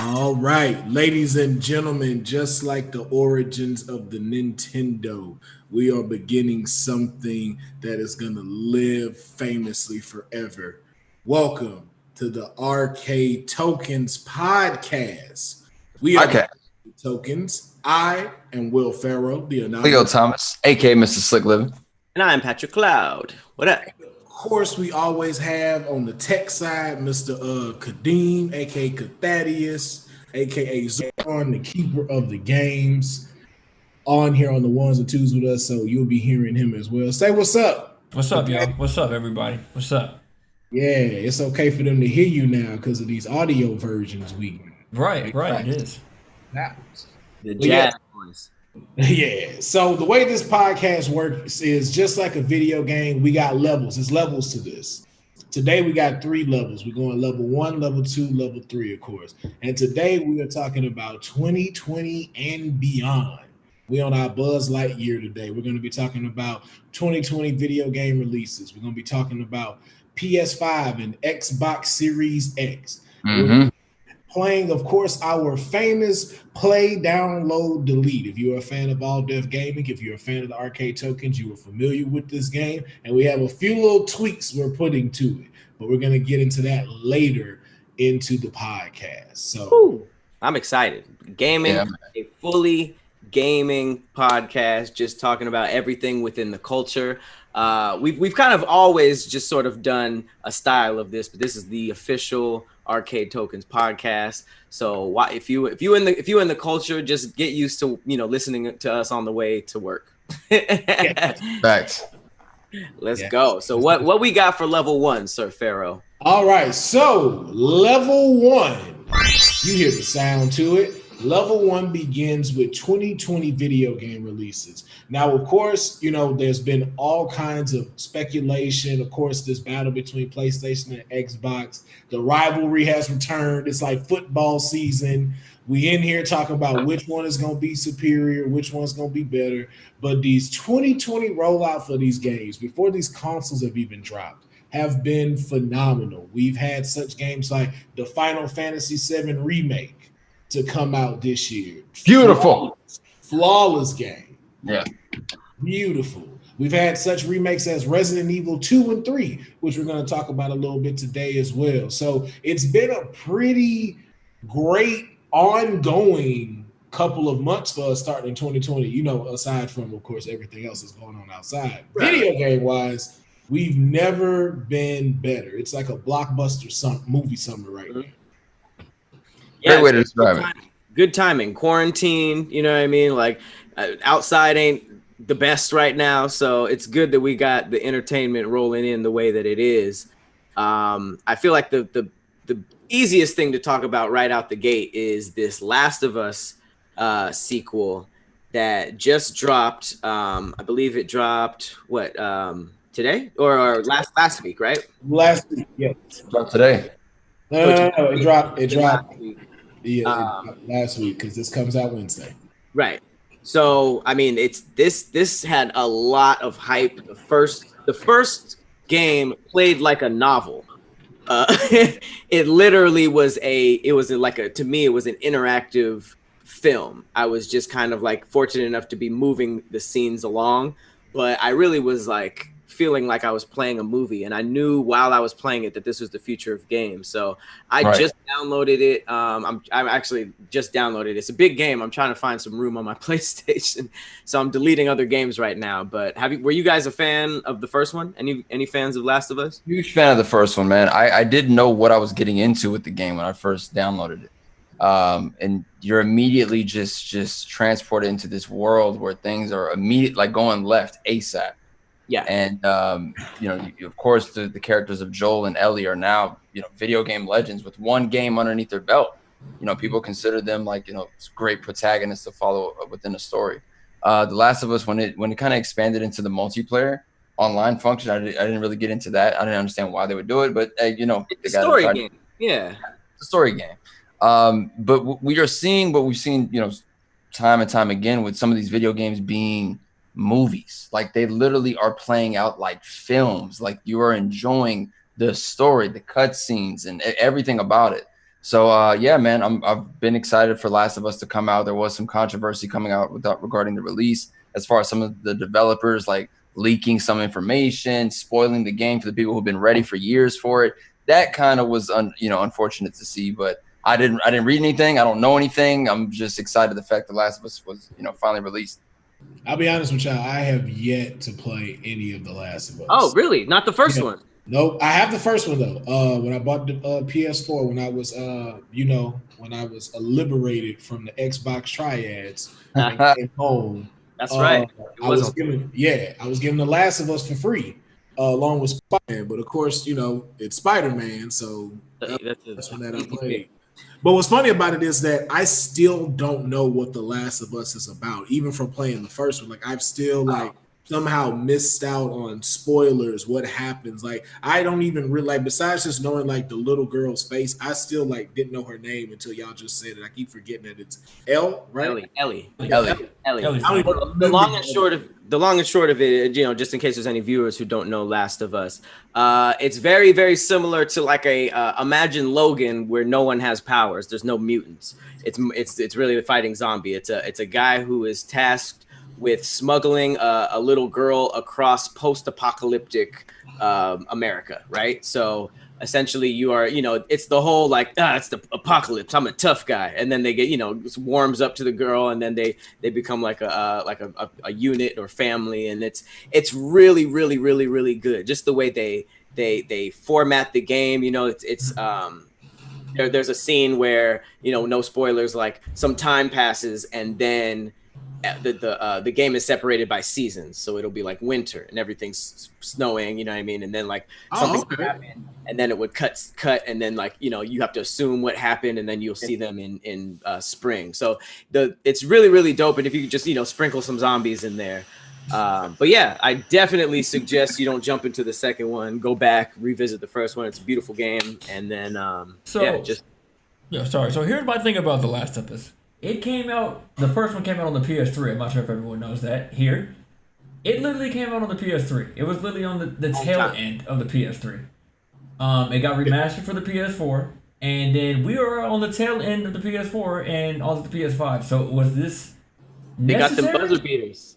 All right, ladies and gentlemen, just like the origins of the Nintendo, we are beginning something that is going to live famously forever. Welcome to the Arcade Tokens podcast. We are the Okay. Tokens. I am Will Farrow, the Leo anonymous. Thomas, aka Mr. Slick Living. And I'm Patrick Cloud. What up? Of course, we always have on the tech side Mr. Kadeem, aka Cathadius, aka Zorn, the keeper of the games, on here on the ones and twos with us. So you'll be hearing him as well. Say what's up. What's up, y'all? What's up, everybody? What's up? Yeah, it's okay for them to hear you now because of these audio versions we Right, it is. The jazz voice. Yeah. So the way this podcast works is just like a video game. We got levels. There's levels to this. Today we got 3 levels. We're going level 1, level 2, level 3, of course. And today we are talking about 2020 and beyond. We on our Buzz Lightyear today. We're going to be talking about 2020 video game releases. We're going to be talking about PS5 and Xbox Series X. Mm-hmm. Playing, of course, our famous play, download, delete. If you're a fan of All Death Gaming, if you're a fan of the Arcade Tokens, you are familiar with this game. And we have a few little tweaks we're putting to it. But we're going to get into that later into the podcast. So Ooh, I'm excited. Gaming, Yeah. a fully gaming podcast, just talking about everything within the culture. We've kind of always just sort of done a style of this, but this is the official Arcade Tokens podcast. So if you in the culture, just get used to listening to us on the way to work. Facts. Let's go. So what we got for level 1, Sir Pharaoh? all right, so level 1, you hear the sound to it. Level 1 begins with 2020 video game releases. Now, of course, there's been all kinds of speculation. Of course, this battle between PlayStation and Xbox, the rivalry has returned. It's like football season. We in here talking about which one is going to be superior, which one's going to be better. But these 2020 rollout for these games, before these consoles have even dropped, have been phenomenal. We've had such games like the Final Fantasy VII Remake to come out this year. Beautiful. Flawless game. Yeah. Beautiful. We've had such remakes as Resident Evil 2 and 3, which we're going to talk about a little bit today as well. So it's been a pretty great ongoing couple of months for us starting in 2020, aside from, of course, everything else that's going on outside. Right. Video game-wise, we've never been better. It's like a blockbuster movie summer right now. Great way to describe it. Good timing. Quarantine, you know what I mean? Like outside ain't the best right now, so it's good that we got the entertainment rolling in the way that it is. I feel like the easiest thing to talk about right out the gate is this Last of Us sequel that just dropped. I believe it dropped today or last week, right? Last week, yeah. About today. No, it dropped. Yeah, last week because this comes out Wednesday. Right. So I mean, this had a lot of hype. The first game played like a novel. It literally was to me it was an interactive film. I was just kind of like fortunate enough to be moving the scenes along, but I really was like feeling like I was playing a movie, and I knew while I was playing it that this was the future of games. So I just downloaded it. I'm actually just downloaded it. It's a big game. I'm trying to find some room on my PlayStation, so I'm deleting other games right now. But were you guys a fan of the first one? Any fans of Last of Us? Huge fan of the first one, man. I didn't know what I was getting into with the game when I first downloaded it. And you're immediately just transported into this world where things are like going left ASAP. Yeah. And, of course, the characters of Joel and Ellie are now, video game legends with one game underneath their belt. People consider them like, great protagonists to follow within a story. The Last of Us, when it kind of expanded into the multiplayer online function, I didn't really get into that. I didn't understand why they would do it, but, it's a story game. Yeah. It's a story game. But we are seeing what we've seen, time and time again with some of these video games being movies. Like they literally are playing out like films. Like you are enjoying the story, the cutscenes, and everything about it. So yeah, man, I've been excited for Last of Us to come out. There was some controversy coming out regarding the release, as far as some of the developers like leaking some information, spoiling the game for the people who've been ready for years for it. That kind of was unfortunate to see, but I didn't read anything. I don't know anything. I'm just excited the fact that Last of Us was finally released. I'll be honest with y'all. I have yet to play any of the Last of Us. Oh, really? Not the first one? Nope. I have the first one though. When I bought the PS4, when I was when I was liberated from the Xbox triads and came home. That's right. I was given The Last of Us for free, along with Spider-Man. But of course, it's Spider-Man, so that's when I played. But what's funny about it is that I still don't know what The Last of Us is about, even from playing the first one. Like I've still somehow missed out on spoilers, what happens. Like I don't even really besides just knowing like the little girl's face, I still didn't know her name until y'all just said it. I keep forgetting that it's Elle, right? Ellie. The long and short of it, just in case there's any viewers who don't know Last of Us, it's very, very similar to like imagine Logan, where no one has powers. There's no mutants. It's really fighting zombie. It's a guy who is tasked with smuggling a little girl across post-apocalyptic America, right? So essentially you are, it's the whole it's the apocalypse, I'm a tough guy. And then they get, it warms up to the girl, and then they become like a unit or family. And it's really, really, really, really good. Just the way they format the game, there's a scene where, no spoilers, like some time passes and then the game is separated by seasons, so it'll be like winter and everything's snowing, you know what I mean, and then something would happen, and then it would cut, and then you have to assume what happened, and then you'll see them in spring. So it's really, really dope, and if you could just sprinkle some zombies in there. But yeah, I definitely suggest you don't jump into the second one. Go back, revisit the first one. It's a beautiful game, and then So here's my thing about The Last of Us. It came out, the first one came out on the PS3. I'm not sure if everyone knows that here. It literally came out on the PS3. It was literally on the tail end of the PS3. It got remastered for the PS4, and then we were on the tail end of the PS4 and on the PS5. So was this necessary? They got them buzzer beaters.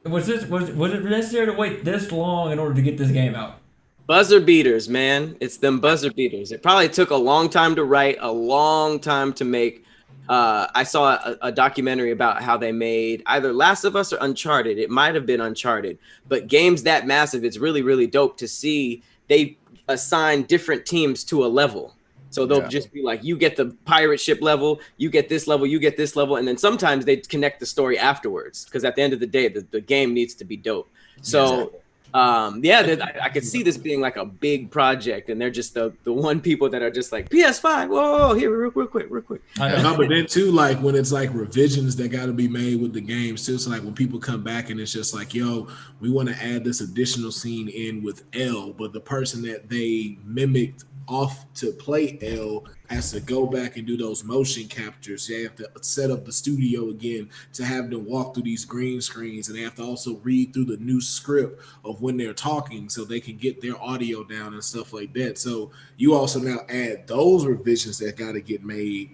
Was it necessary to wait this long in order to get this game out? Buzzer beaters, man. It's them buzzer beaters. It probably took a long time to write, a long time to make. I saw a documentary about how they made either Last of Us or Uncharted. It might have been Uncharted, but games that massive, it's really, really dope to see. They assign different teams to a level. So they'll just be like, you get the pirate ship level, you get this level, you get this level. And then sometimes they connect the story afterwards, because at the end of the day, the game needs to be dope. So I could see this being like a big project, and they're just the one people that are just like PS5. Whoa, here real quick. No, but then too, like when it's like revisions that got to be made with the games too. So like when people come back and it's just like, yo, we want to add this additional scene in with Elle, but the person that they mimicked off to play Elle has to go back and do those motion captures. They have to set up the studio again to have them walk through these green screens, and they have to also read through the new script of when they're talking so they can get their audio down and stuff like that. So you also now add those revisions that got to get made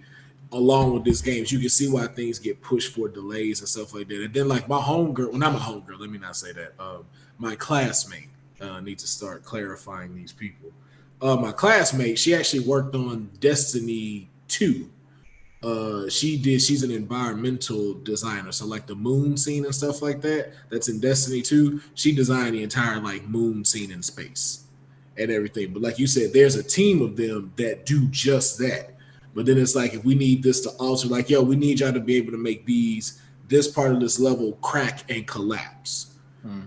along with this game. So you can see why things get pushed for delays and stuff like that. And then like my homegirl, well, not my homegirl, let me not say that. My classmate needs to start clarifying these people. My classmate, she actually worked on Destiny 2. She's an environmental designer. So like the moon scene and stuff like that, that's in Destiny 2, she designed the entire like moon scene in space and everything. But like you said, there's a team of them that do just that. But then it's like, if we need this to alter, like, yo, we need y'all to be able to make this part of this level crack and collapse.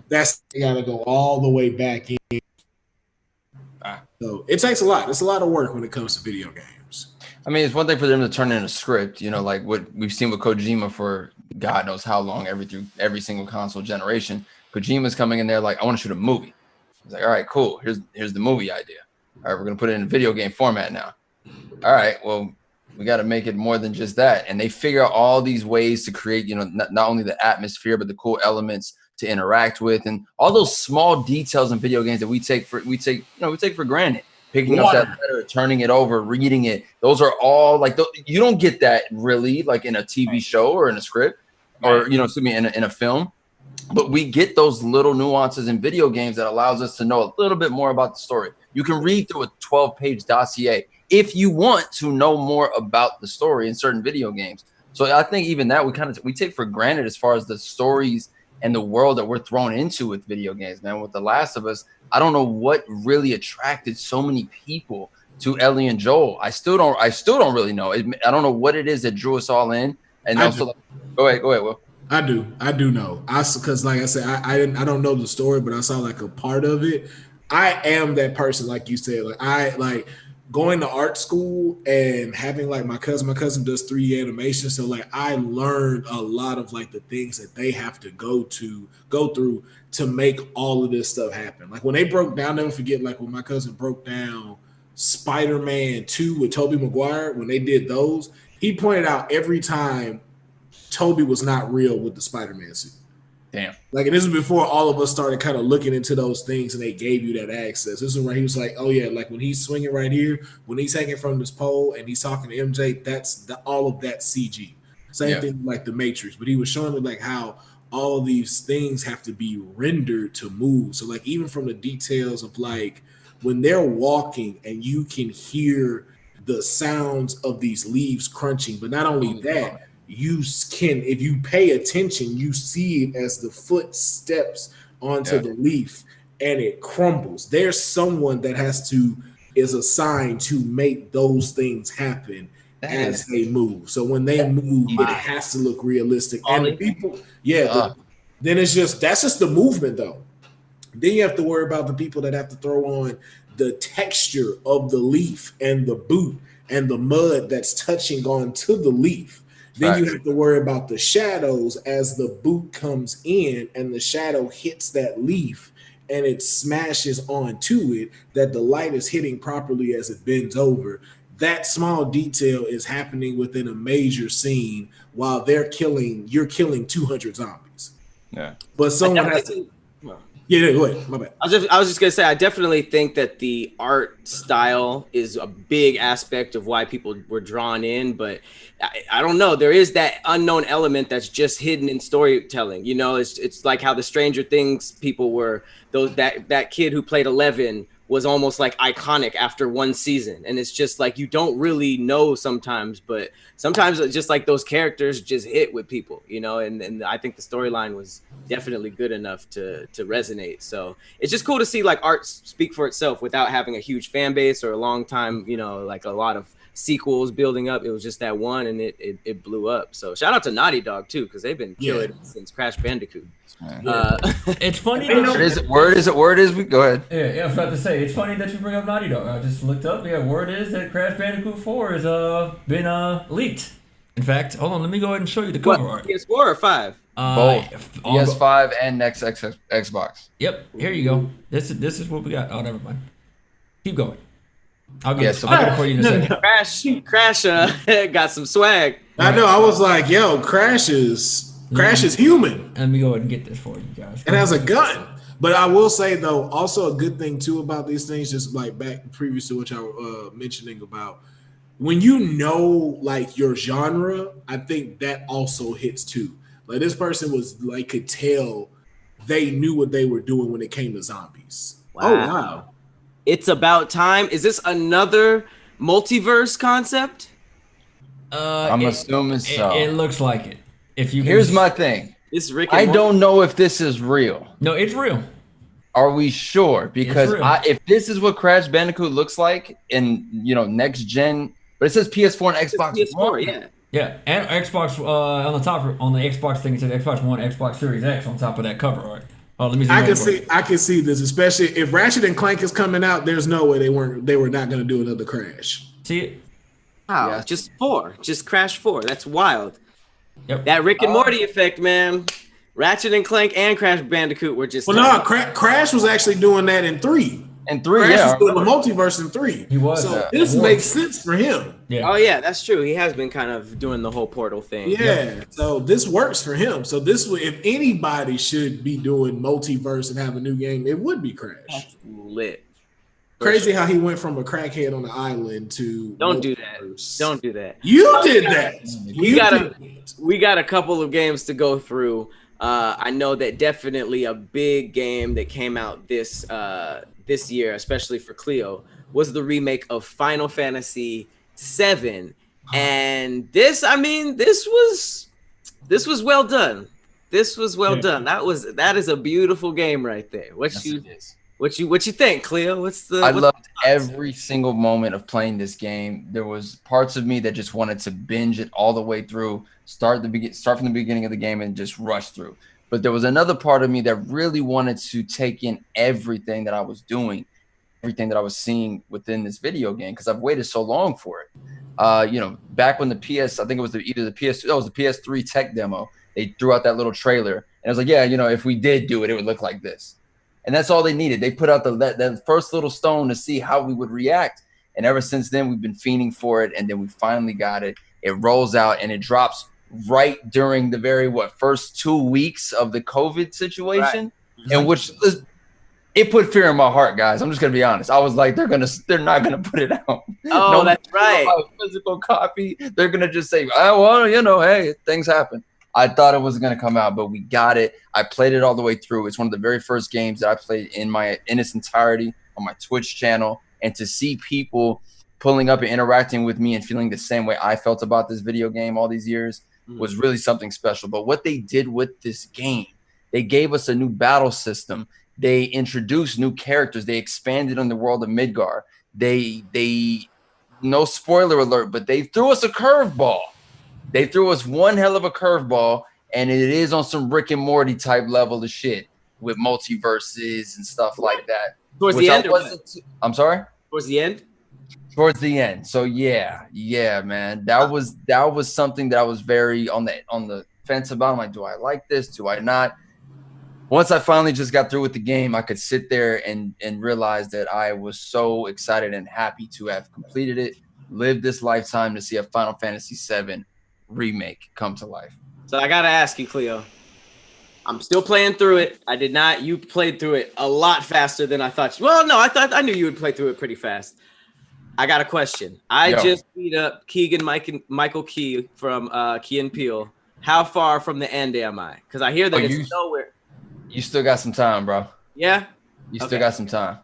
That's, you gotta go all the way back in. So it takes a lot. It's a lot of work when it comes to video games. I mean, it's one thing for them to turn in a script, like what we've seen with Kojima for God knows how long, every single console generation. Kojima's coming in there like, I want to shoot a movie. He's like, all right, cool. Here's the movie idea. All right, we're gonna put it in a video game format now. All right, well, we got to make it more than just that. And they figure out all these ways to create, not only the atmosphere, but the cool elements to interact with, and all those small details in video games that we take for granted. picking up that letter, turning it over, reading it. Those are all like you don't get that really like in a TV show or in a script or in a film. But we get those little nuances in video games that allows us to know a little bit more about the story. You can read through a 12-page dossier if you want to know more about the story in certain video games. So I think even that we take for granted as far as the stories and the world that we're thrown into with video games, man. With The Last of Us, I don't know what really attracted so many people to Ellie and Joel. I still don't really know. I don't know what it is that drew us all in. And go ahead, Will. I do know. Because like I said, I don't know the story, but I saw like a part of it. I am that person, like you said. Like I like going to art school and having like my cousin does 3D animation. So like I learned a lot of like the things that they have to go through to make all of this stuff happen. Like when they broke down, never forget, like when my cousin broke down Spider-Man 2 with Tobey Maguire, when they did those, he pointed out every time Toby was not real with the Spider-Man suit. Damn. Like, and this was before all of us started kind of looking into those things and they gave you that access. This is where he was like, oh yeah, like when he's swinging right here, when he's hanging from this pole and he's talking to MJ, that's all of that CG. Same thing like the Matrix, but he was showing me like how all of these things have to be rendered to move. So like even from the details of like when they're walking and you can hear the sounds of these leaves crunching, but not only that, you can, if you pay attention, you see it as the foot steps onto the leaf and it crumbles. There's someone that is assigned to make those things happen as they move. So when they move, it has to look realistic. And the people, then that's just the movement though. Then you have to worry about the people that have to throw on the texture of the leaf and the boot and the mud that's touching onto the leaf. Then you have to worry about the shadows as the boot comes in and the shadow hits that leaf and it smashes onto it, that the light is hitting properly as it bends over. That small detail is happening within a major scene while you're killing 200 zombies. Yeah. But someone has to... Yeah, go ahead. My bad. I was just gonna say, I definitely think that the art style is a big aspect of why people were drawn in, but I don't know. There is that unknown element that's just hidden in storytelling. You know, it's like how the Stranger Things people were. That kid who played 11 was almost like iconic after one season, and it's just like you don't really know sometimes, but sometimes it's just like those characters just hit with people, you know. And I think the storyline was definitely good enough to resonate. So it's just cool to see like art speak for itself without having a huge fan base or a long time, you know, like a lot of sequels building up. It was just that one, and it blew up. So shout out to Naughty Dog too, because they've been killing it since Crash Bandicoot. It's funny. Word is. We go ahead. Yeah, I was about to say, it's funny that you bring up Naughty Dog. I just looked up. Yeah, word is that Crash Bandicoot 4 has been leaked. In fact, hold on, let me go ahead and show you the cover art. PS4 or 5? Both. PS5 and next Xbox. Yep. Here you go. This is what we got. Oh, never mind. Keep going. I'll get it for you in a second. Crash got some swag. I know. I was like, yo, Crash is human. Let me go ahead and get this for you guys. And has a gun. But I will say, though, also a good thing, too, about these things, just like back previous to what y'all were mentioning about, when you know, like, your genre, I think that also hits, too. Like, this person was, like, could tell they knew what they were doing when it came to zombies. Wow. Oh, wow. It's About Time. Is this another multiverse concept? I'm assuming so. It looks like it. Here's my thing. This Rick I don't know if this is real. No, it's real. Are we sure? Because if this is what Crash Bandicoot looks like in next gen, but it says PS4 and Xbox PS4, One. Yeah, and Xbox on the top on the Xbox thing it says Xbox One, Xbox Series X on top of that cover art. Oh, let me see. I can see this, especially if Ratchet and Clank is coming out. There's no way they were not going to do another Crash. See it? Wow, yeah. Just Crash 4. That's wild. Yep. That Rick and Morty effect, man. Ratchet and Clank and Crash Bandicoot were just. Well, no, Crash was actually doing that in 3. Crash was doing the multiverse in 3. He was. So this makes sense for him. Yeah. Oh yeah, that's true. He has been kind of doing the whole portal thing. Yeah. So this works for him. So if anybody should be doing multiverse and have a new game, it would be Crash. That's lit. Crazy how he went from a crackhead on the island to Don't do that. Don't do that. You did that. We got a couple of games to go through. I know that definitely a big game that came out this year, especially for Cleo, was the remake of Final Fantasy VII. And this was well done. This was well done. That is a beautiful game right there. What you think, Cleo? I loved every single moment of playing this game. There was parts of me that just wanted to binge it all the way through, start from the beginning of the game and just rush through. But there was another part of me that really wanted to take in everything that I was doing, everything that I was seeing within this video game, because I've waited so long for it. Back when I think it was the PS3 tech demo, they threw out that little trailer, and I was like, yeah, if we did do it, it would look like this. And that's all they needed. They put out that first little stone to see how we would react. And ever since then, we've been fiending for it. And then we finally got it. It rolls out and it drops right during the first 2 weeks of the COVID situation, and which it put fear in my heart, guys. I'm just gonna be honest. I was like, they're not gonna put it out. Oh, that's right. A physical copy. They're gonna just say, oh, well, hey, things happen. I thought it wasn't going to come out, but we got it. I played it all the way through. It's one of the very first games that I played in its entirety on my Twitch channel. And to see people pulling up and interacting with me and feeling the same way I felt about this video game all these years was really something special. But what they did with this game, they gave us a new battle system. They introduced new characters. They expanded on the world of Midgar. They no spoiler alert, but they threw us a curveball. They threw us one hell of a curveball, and it is on some Rick and Morty type level of shit with multiverses and stuff like that. Towards the end? I'm sorry? Towards the end? Towards the end. So yeah, man. That was something that I was very on the fence about. I'm like, do I like this? Do I not? Once I finally just got through with the game, I could sit there and realize that I was so excited and happy to have completed it, lived this lifetime to see a Final Fantasy VII remake come to life. So I gotta ask you, Cleo. I'm still playing through it. I did not. You played through it a lot faster than I thought. Well, no, I knew you would play through it pretty fast. I got a question. I just beat up Michael Key from Key and Peele. How far from the end am I? Because I hear that it's nowhere. You still got some time, bro. Yeah. You still got some time.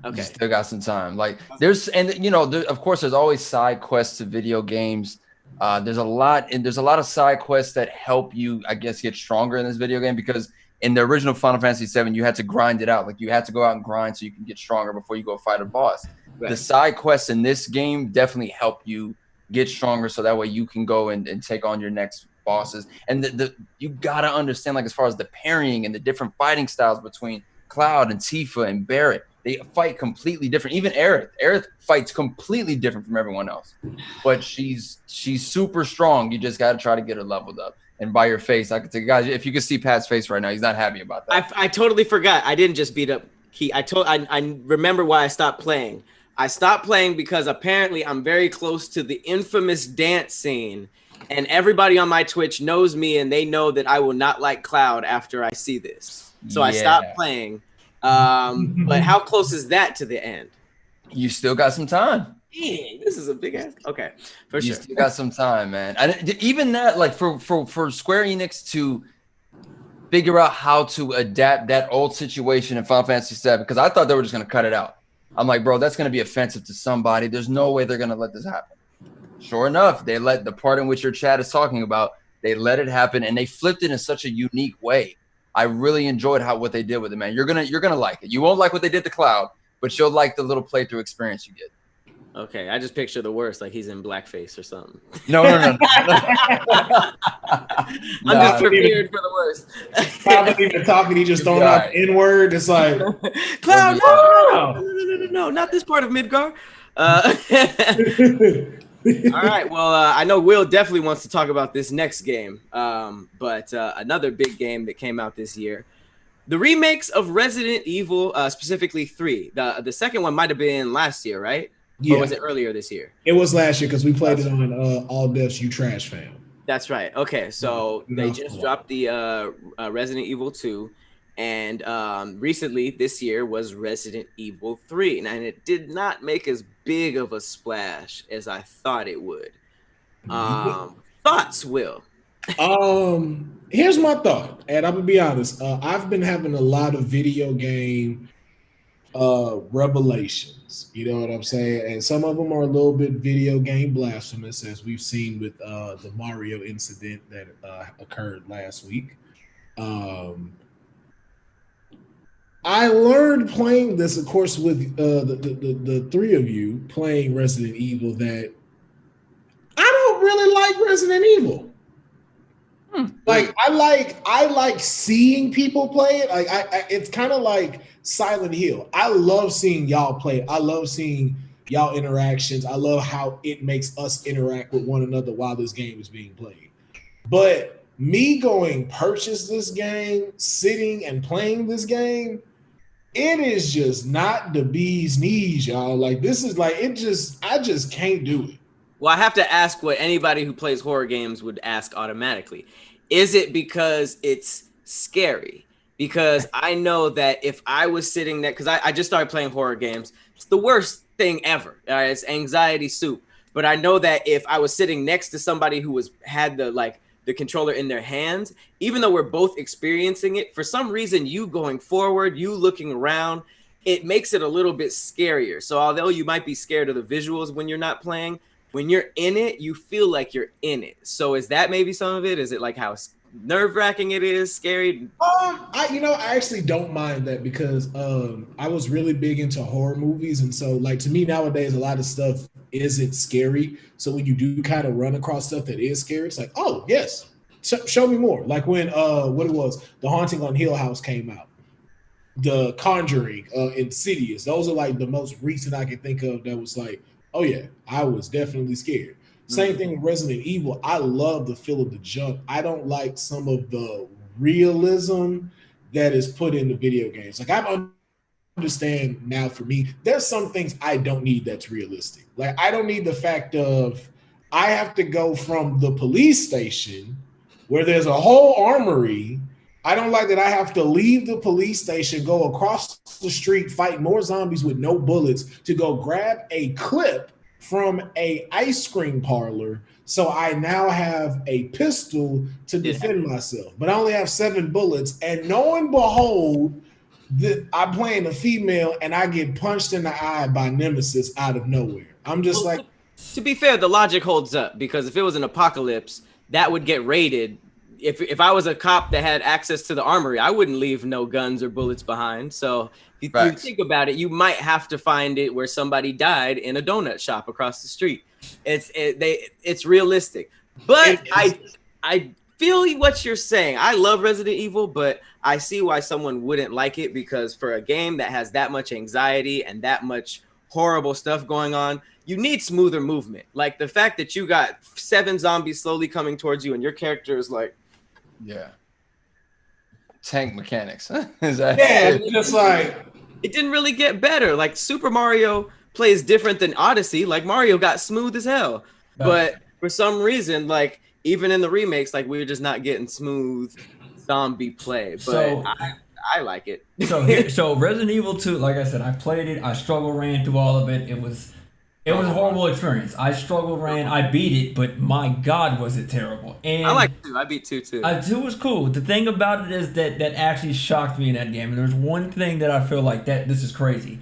Okay. You still got some time. Like of course, there's always side quests to video games. There's a lot of side quests that help you, I guess, get stronger in this video game, because in the original Final Fantasy VII, you had to grind it out. Like, you had to go out and grind so you can get stronger before you go fight a boss. Right. The side quests in this game definitely help you get stronger, so that way you can go and take on your next bosses. And you gotta understand, like, as far as the parrying and the different fighting styles between Cloud and Tifa and Barret, they fight completely different. Even Aerith. Aerith fights completely different from everyone else. But she's super strong. You just got to try to get her leveled up. And by your face, I could say, guys, if you could see Pat's face right now, he's not happy about that. I totally forgot. I didn't just beat up Key. I remember why I stopped playing. I stopped playing because apparently I'm very close to the infamous dance scene. And everybody on my Twitch knows me, and they know that I will not like Cloud after I see this. So I stopped playing. But how close is that to the end? You still got some time. Dang, this is a big ass. Okay, for sure. You still got some time, man. Even that, like, for Square Enix to figure out how to adapt that old situation in Final Fantasy VII, because I thought they were just going to cut it out. I'm like, bro, that's going to be offensive to somebody. There's no way they're going to let this happen. Sure enough, they let the part in which your chat is talking about, they let it happen, and they flipped it in such a unique way. I really enjoyed what they did with it, man. You're gonna like it. You won't like what they did to Cloud, but you'll like the little playthrough experience you get. Okay, I just picture the worst, like he's in blackface or something. No. I'm just prepared for the worst. Cloud isn't even talking. He just throwing out the N-word. It's like, Cloud, no, not this part of Midgar. All right. Well, I know Will definitely wants to talk about this next game, but another big game that came out this year, the remakes of Resident Evil, specifically 3. The second one might have been last year, right? Yeah. Or was it earlier this year? It was last year because we played it on All Deaths You Trash Fam. That's right. Okay, so they just dropped the Resident Evil 2, And recently, this year, was Resident Evil 3. And it did not make as big of a splash as I thought it would. Thoughts, Will? Here's my thought, and I'm gonna be honest. I've been having a lot of video game revelations. You know what I'm saying? And some of them are a little bit video game blasphemous, as we've seen with the Mario incident that occurred last week. I learned playing this, of course, with the three of you playing Resident Evil, that I don't really like Resident Evil. Like I like seeing people play it. Like it's kind of like Silent Hill. I love seeing y'all play it. I love seeing y'all interactions. I love how it makes us interact with one another while this game is being played. But me going purchase this game, sitting and playing this game, it is just not the bee's knees, y'all. Like this is like I just can't do it. Well, I have to ask what anybody who plays horror games would ask automatically. Is it because it's scary? Because I know that if I was sitting there, because I just started playing horror games, it's the worst thing ever. All right, it's anxiety soup. But I know that if I was sitting next to somebody who had the controller in their hands, even though we're both experiencing it, for some reason, you going forward, you looking around, it makes it a little bit scarier. So although you might be scared of the visuals when you're not playing, when you're in it, you feel like you're in it. So is that maybe some of it? Is it like how nerve-wracking it is, scary? I actually don't mind that, because I was really big into horror movies, and so like to me nowadays a lot of stuff isn't scary. So when you do kind of run across stuff that is scary, it's like, oh yes, show me more. Like when The Haunting on Hill House came out, The Conjuring, Insidious. Those are like the most recent I can think of that was like, oh yeah, I was definitely scared. Same thing with Resident Evil. I love the feel of the jump. I don't like some of the realism that is put into video games. Like I understand now, for me, there's some things I don't need that's realistic. Like I don't need the fact of I have to go from the police station where there's a whole armory. I don't like that I have to leave the police station, go across the street, fight more zombies with no bullets to go grab a clip from a ice cream parlor. So I now have a pistol to defend myself, but I only have 7 bullets. And lo and behold, I'm playing a female and I get punched in the eye by Nemesis out of nowhere. I'm just to be fair, the logic holds up, because if it was an apocalypse, that would get raided. If I was a cop that had access to the armory, I wouldn't leave no guns or bullets behind. So if you think about it, you might have to find it where somebody died in a donut shop across the street. It's realistic. But I feel what you're saying. I love Resident Evil, but I see why someone wouldn't like it, because for a game that has that much anxiety and that much horrible stuff going on, you need smoother movement. Like the fact that you got 7 zombies slowly coming towards you and your character is like, yeah, tank mechanics. Just like it didn't really get better. Like Super Mario plays different than Odyssey. Like Mario got smooth as hell, but for some reason, like even in the remakes, like we were just not getting smooth zombie play. But so, I like it. So Resident Evil 2, like I said, I played it. I ran through all of it. It was a horrible experience. I ran. I beat it, but my God, was it terrible. And I like 2. I beat 2 too. 2 was cool. The thing about it is that actually shocked me in that game. And there's one thing that I feel like that this is crazy.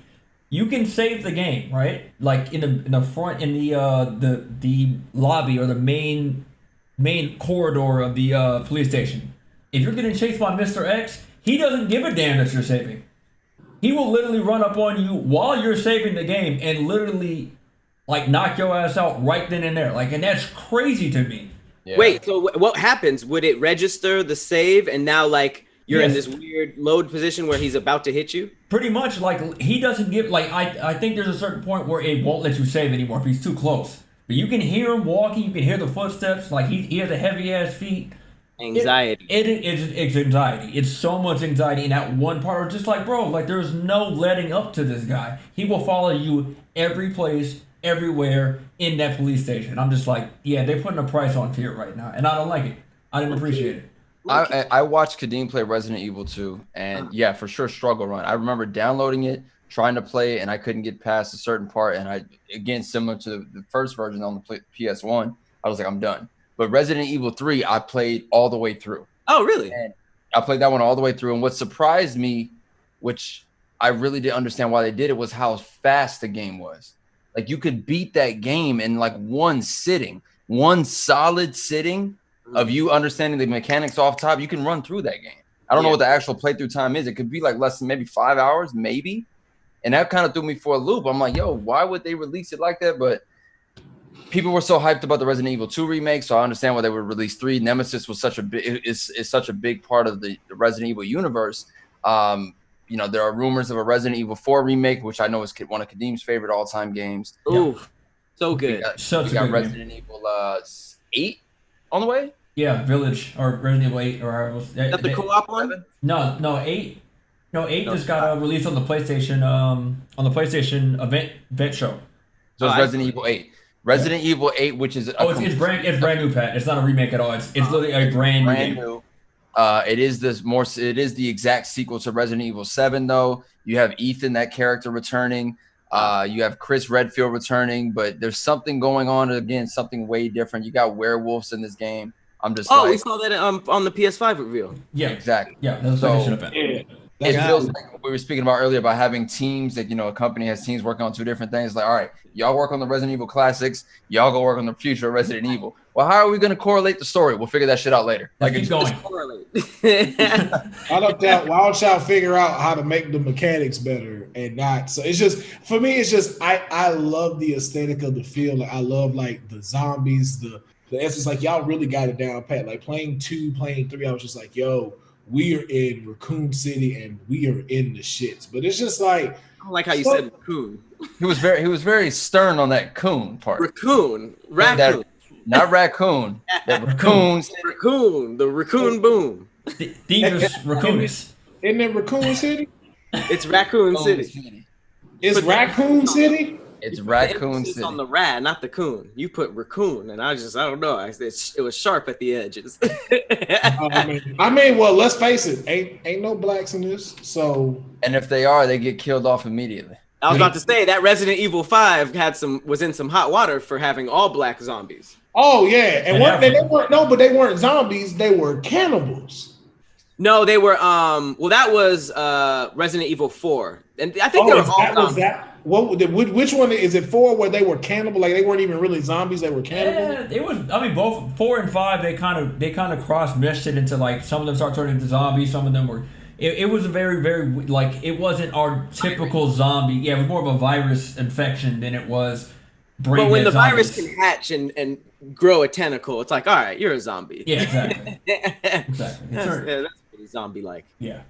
You can save the game, right? Like in the front, in the lobby or the main corridor of the police station. If you're getting chased by Mr. X, he doesn't give a damn that you're saving. He will literally run up on you while you're saving the game and literally like knock your ass out right then and there. Like, and that's crazy to me. Yeah. Wait, so what happens? Would it register the save and now like you're in this weird load position where he's about to hit you? Pretty much. Like he doesn't give, like I think there's a certain point where it won't let you save anymore if he's too close. But you can hear him walking, you can hear the footsteps, like he has a heavy ass feet. Anxiety. It's anxiety. It's so much anxiety in that one part. Just like, bro, like there's no letting up to this guy. He will follow you every place, everywhere in that police station. I'm just like, yeah, they're putting a price on fear right now, and I don't like it. I didn't appreciate it. I watched Kadeem play Resident Evil 2, and yeah, for sure, struggle run. I remember downloading it, trying to play it, and I couldn't get past a certain part. And again, similar to the first version on the PS1, I was like, I'm done. But Resident Evil 3, I played all the way through. Oh, really? And I played that one all the way through. And what surprised me, which I really didn't understand why they did it, was how fast the game was. Like, you could beat that game in like one solid sitting of you understanding the mechanics off top. You can run through that game. I don't know what the actual playthrough time is. It could be like less than maybe 5 hours, maybe. And that kind of threw me for a loop. I'm like, yo, why would they release it like that? But people were so hyped about the Resident Evil 2 remake, so I understand why they would release 3. Nemesis was such a big part of the Resident Evil universe. You know, there are rumors of a Resident Evil 4 remake, which I know is one of Kadeem's favorite all-time games. Ooh, so good. We got Resident Evil 8 on the way. Yeah, Village or Resident Evil 8 or however it was. Is that the co-op one? No, 8. No, 8 just got released on the PlayStation event show. So it's Resident Evil 8. Resident Evil 8, which is it's brand new, Pat. It's not a remake at all. It's literally a brand new. It is the exact sequel to Resident Evil 7, though. You have Ethan, that character, returning. You have Chris Redfield returning, but there's something going on again, something way different. You got werewolves in this game. I'm just we saw that on the PS5 reveal. Yeah, exactly. Yeah, that was PlayStation event. It feels like what we were speaking about earlier about having teams that, you know, a company has teams working on 2 different things. Like, all right, y'all work on the Resident Evil classics, y'all go work on the future of Resident Evil. Well, how are we going to correlate the story? We'll figure that shit out later. Like, keep going. Why don't y'all figure out how to make the mechanics better and not? So it's just, for me, it's just I love the aesthetic of the feel. Like, I love like the zombies, the essence. Like, y'all really got it down pat. Like playing 2, playing 3, I was just like, yo, we are in Raccoon City and we are in the shits. But it's just like, I don't like how you said raccoon. He was very stern on that coon part. Raccoon. Not raccoon. That raccoon. Raccoon. The raccoon boom. Thieves raccoons. Isn't it Raccoon City? It's Raccoon City. It's Raccoon City? It's Raccoon City. On the rat, not the coon. You put raccoon, and I don't know. It was sharp at the edges. I mean, well, let's face it. Ain't no blacks in this, so. And if they are, they get killed off immediately. I was about to say that Resident Evil 5 was in some hot water for having all black zombies. Oh yeah, and they weren't zombies. They were cannibals. No, they were. Well, that was Resident Evil 4, and I think they were all zombies. Which one is it? 4 where they were cannibal? Like, they weren't even really zombies; they were cannibals. Yeah, it was. I mean, both 4 and 5. They kind of cross meshed it into, like, some of them start turning into zombies. Some of them were. It was a very, very, like, it wasn't our typical zombie. Yeah, it was more of a virus infection than it was. But when the virus can hatch and grow a tentacle, it's like, all right, you're a zombie. Yeah, exactly. Exactly. That's pretty zombie-like. Yeah.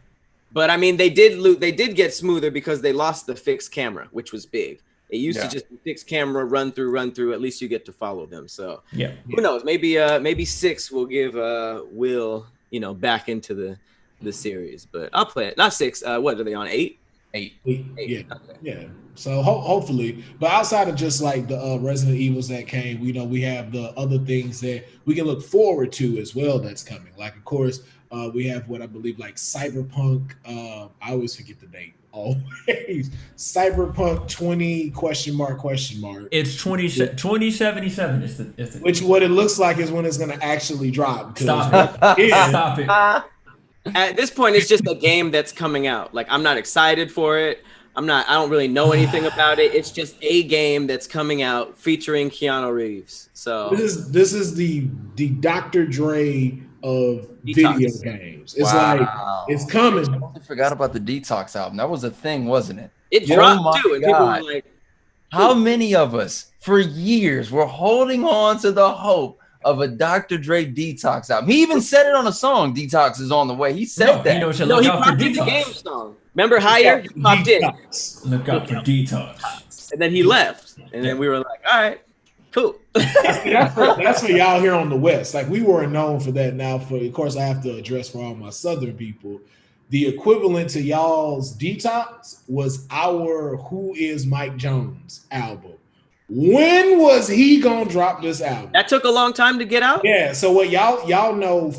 But I mean, they did get smoother because they lost the fixed camera, which was big. It used to just be fixed camera, run through. At least you get to follow them. So who knows? Maybe 6 will give Will, back into the series. But I'll play it. Not 6. What are they on? 8? 8. Yeah. Yeah. So hopefully, but outside of just like the Resident Evils that came, we have the other things that we can look forward to as well that's coming. Like, of course. We have what I believe like Cyberpunk. I always forget the date. Always Cyberpunk 20 ? It's 2077. Is the which what it looks like is when it's going to actually drop. Stop it! Stop it! At this point, it's just a game that's coming out. Like, I'm not excited for it. I don't really know anything about it. It's just a game that's coming out featuring Keanu Reeves. So this is the Dr. Dre of video games. It's like it's coming. I forgot about the Detox album. That was a thing, wasn't it? It dropped too, and people were like, how many of us for years were holding on to the hope of a Dr. Dre Detox album? He even said it on a song. Detox is on the way. He said that. He popped in the game song. Remember Higher? He popped in. Look out for Detox. And then he left. And then we were like, all right, cool. That's for y'all here on the West. Like, we weren't known for that. Now, of course, I have to address for all my Southern people. The equivalent to y'all's Detox was our Who Is Mike Jones album. When was he gonna drop this album? That took a long time to get out. Yeah. So what y'all know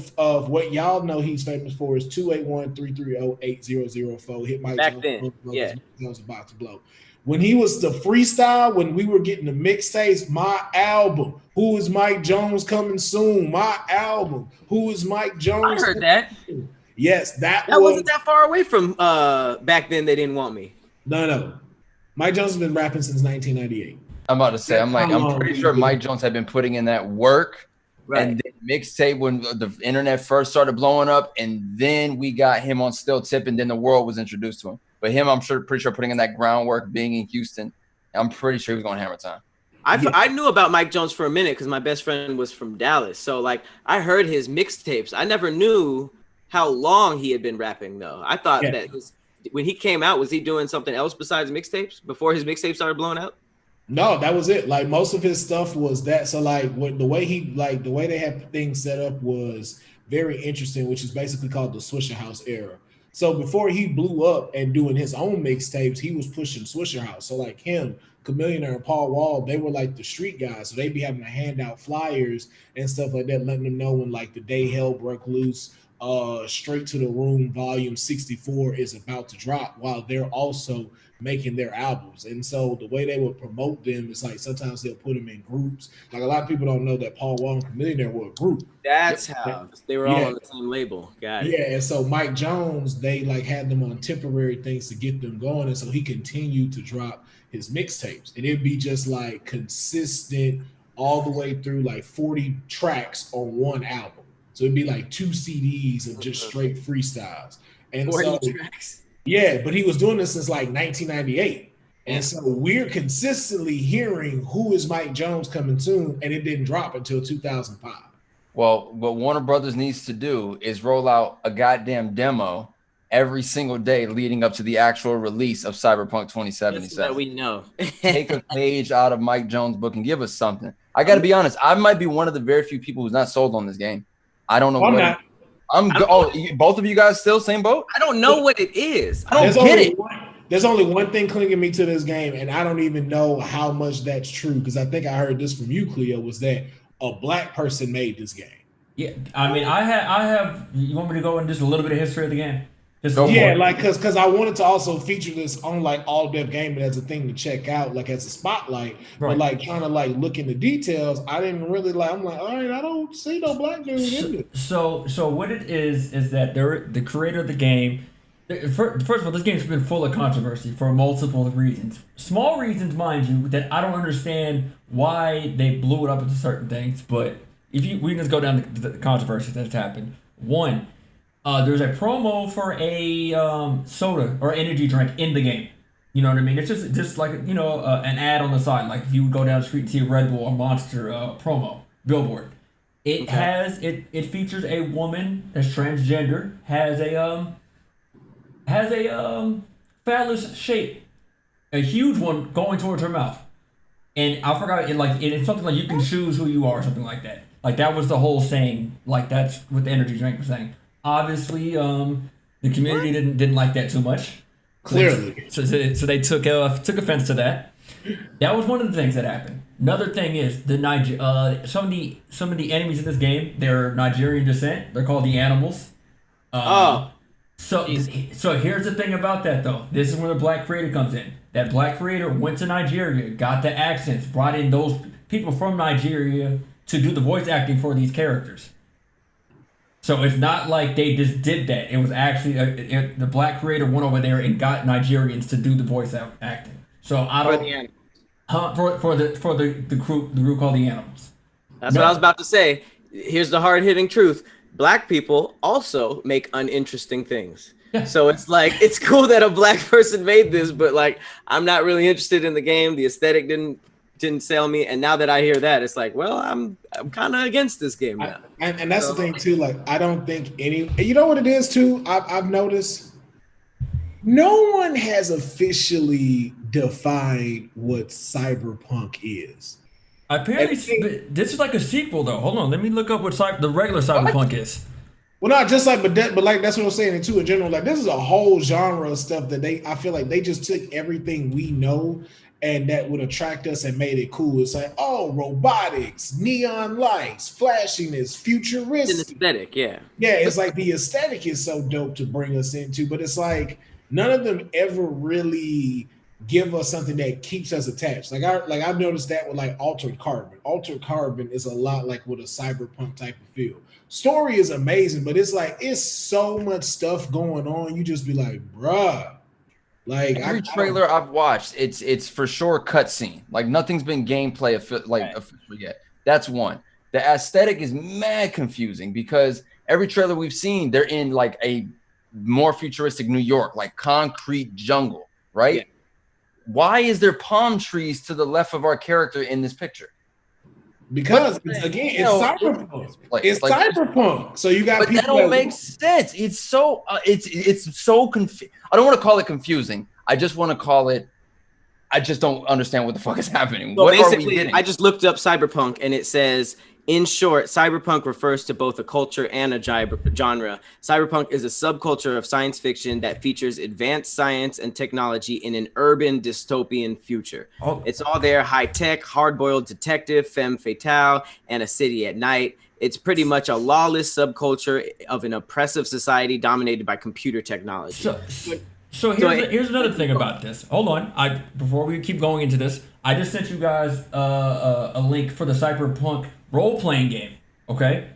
he's famous for is 281-330-8004. Hit Mike Back Jones. then, yeah. Was about to blow. When he was the freestyle, when we were getting the mixtapes, my album, Who is Mike Jones Coming Soon? My album, Who is Mike Jones? I heard that. Yes, that wasn't that far away from Back Then They Didn't Want Me. No. Mike Jones has been rapping since 1998. I'm about to say, I'm pretty sure Mike Jones had been putting in that work. Right. And then mixtape when the internet first started blowing up, and then we got him on Still Tip, and then the world was introduced to him. But him, I'm pretty sure putting in that groundwork, being in Houston, I'm pretty sure he was going Hammer Time. I knew about Mike Jones for a minute because my best friend was from Dallas. So like I heard his mixtapes. I never knew how long he had been rapping though. I thought that when he came out, was he doing something else besides mixtapes before his mixtape started blowing out? No, that was it. Like most of his stuff was that. So like the way they had things set up was very interesting, which is basically called the Swisher House era. So before he blew up and doing his own mixtapes, he was pushing Swisher House. So like him, Chameleon and Paul Wall, they were like the street guys. So they'd be having to hand out flyers and stuff like that, letting them know when like the day hell broke loose. Straight to the Room Volume 64 is about to drop while they're also making their albums. And so the way they would promote them is like sometimes they'll put them in groups. Like a lot of people don't know that Paul Wall and Chameleon were a group. That's how they were all on the same label. Got it. Yeah, and so Mike Jones, they like had them on temporary things to get them going, and so he continued to drop his mixtapes, and it'd be just like consistent all the way through, like 40 tracks on one album. So it'd be like 2 CDs of just straight freestyles. And 40 tracks. Yeah, but he was doing this since like 1998. And so we're consistently hearing Who is Mike Jones Coming Soon, and it didn't drop until 2005. Well, what Warner Brothers needs to do is roll out a goddamn demo every single day leading up to the actual release of Cyberpunk 2077. Just so that we know. Take a page out of Mike Jones' book and give us something. I got to be honest. I might be one of the very few people who's not sold on this game. I don't know what. Both of you guys still same boat? I don't know what it is. I don't get it. There's only one thing clinging me to this game, and I don't even know how much that's true because I think I heard this from you, Cleo, was that a black person made this game. Yeah, I mean, I have. You want me to go in just a little bit of history of the game? Like because I wanted to also feature this on like All Dev Gaming as a thing to check out, like as a spotlight. Right. But like trying to like look into details, I didn't really like. I'm like, all right, I don't see no black dude in it. So what it is that the creator of the game. First of all, this game's been full of controversy for multiple reasons. Small reasons, mind you, that I don't understand why they blew it up into certain things. But we can just go down the controversies that's happened. One. There's a promo for a soda or energy drink in the game. You know what I mean? It's just like an ad on the side. Like if you would go down the street and see a Red Bull or Monster promo billboard. It features a woman that's transgender, has a phallus shape, a huge one going towards her mouth. And I forgot it's something like you can choose who you are or something like that. Like that was the whole saying. Like that's what the energy drink was saying. Obviously, the community didn't like that too much. Clearly, so they took offense to that. That was one of the things that happened. Another thing is some of the enemies in this game, they're Nigerian descent. They're called the Animals. So here's the thing about that though. This is where the black creator comes in. That black creator went to Nigeria, got the accents, brought in those people from Nigeria to do the voice acting for these characters. So it's not like they just did that. It was actually the black creator went over there and got Nigerians to do the voice acting. So I don't for the crew called the Animals. That's what I was about to say. Here's the hard hitting truth: black people also make uninteresting things. Yeah. So it's like it's cool that a black person made this, but like I'm not really interested in the game. The aesthetic didn't sell me, and now that I hear that, it's like, well, I'm kind of against this game now. And that's the thing too. Like, I don't think you know what it is too. I've noticed no one has officially defined what Cyberpunk is. Apparently, this is like a sequel though. Hold on, let me look up what the regular Cyberpunk is. Well, not just like, but like that's what I'm saying too. In general, like this is a whole genre of stuff that I feel like they just took everything we know and that would attract us and made it cool. It's like, oh, robotics, neon lights, flashiness, futuristic. An aesthetic, yeah. Yeah, it's like the aesthetic is so dope to bring us into, but it's like none of them ever really give us something that keeps us attached. I've noticed that with like Altered Carbon. Altered Carbon is a lot like with a cyberpunk type of feel. Story is amazing, but it's like it's so much stuff going on. You just be like, bruh. Like every trailer I've watched, it's for sure cutscene. Like nothing's been gameplay official yet. That's one. The aesthetic is mad confusing because every trailer we've seen, they're in like a more futuristic New York, like concrete jungle, right? Yeah. Why is there palm trees to the left of our character in this picture? Because it's cyberpunk. It's like, cyberpunk. So you got but people that don't make sense. It's so it's so confusing. I don't want to call it confusing. I just want to call it. I just don't understand what the fuck is happening. So what basically, are we getting? I just looked up cyberpunk and it says, in short, cyberpunk refers to both a culture and a genre. Cyberpunk is a subculture of science fiction that features advanced science and technology in an urban dystopian future. Oh. It's all there, high-tech, hard-boiled detective, femme fatale, and a city at night. It's pretty much a lawless subculture of an oppressive society dominated by computer technology. So here's another thing about this. Hold on. Before we keep going into this, I just sent you guys a link for the Cyberpunk role-playing game. Okay?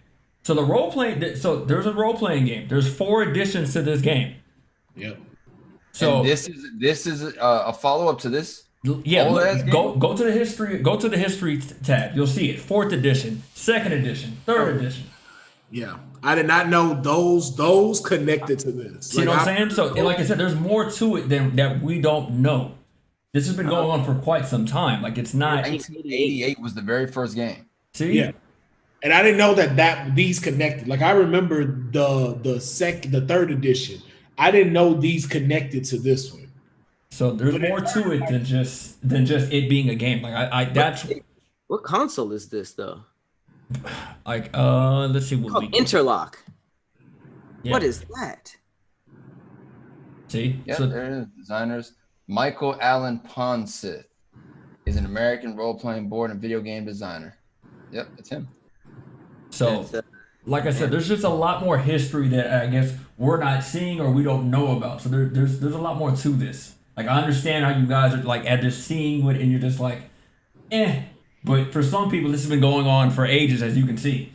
So there's a role-playing game. There's 4 additions to this game. Yep. So and this is a follow-up to this. Yeah, go to the history. Go to the history tab. You'll see it. 4th edition, 2nd edition, 3rd edition. Yeah, I did not know those connected to this. See what I'm saying? So, like I said, there's more to it than that we don't know. This has been going on for quite some time. Like it's not. 1988 was the very first game. See? Yeah, and I didn't know that these connected. Like I remember the 3rd edition. I didn't know these connected to this one. So there's more to it than just it being a game. Like that's. What console is this though? Like let's see what we Interlock. Yeah. What is that? See? Yeah, there it is. Designers. Michael Allen Ponseth is an American role-playing board and video game designer. Yep, it's him. So, like I said, there's just a lot more history that I guess we're not seeing or we don't know about. So there's a lot more to this. Like I understand how you guys are like at just seeing it and you're just like, eh. But for some people, this has been going on for ages, as you can see.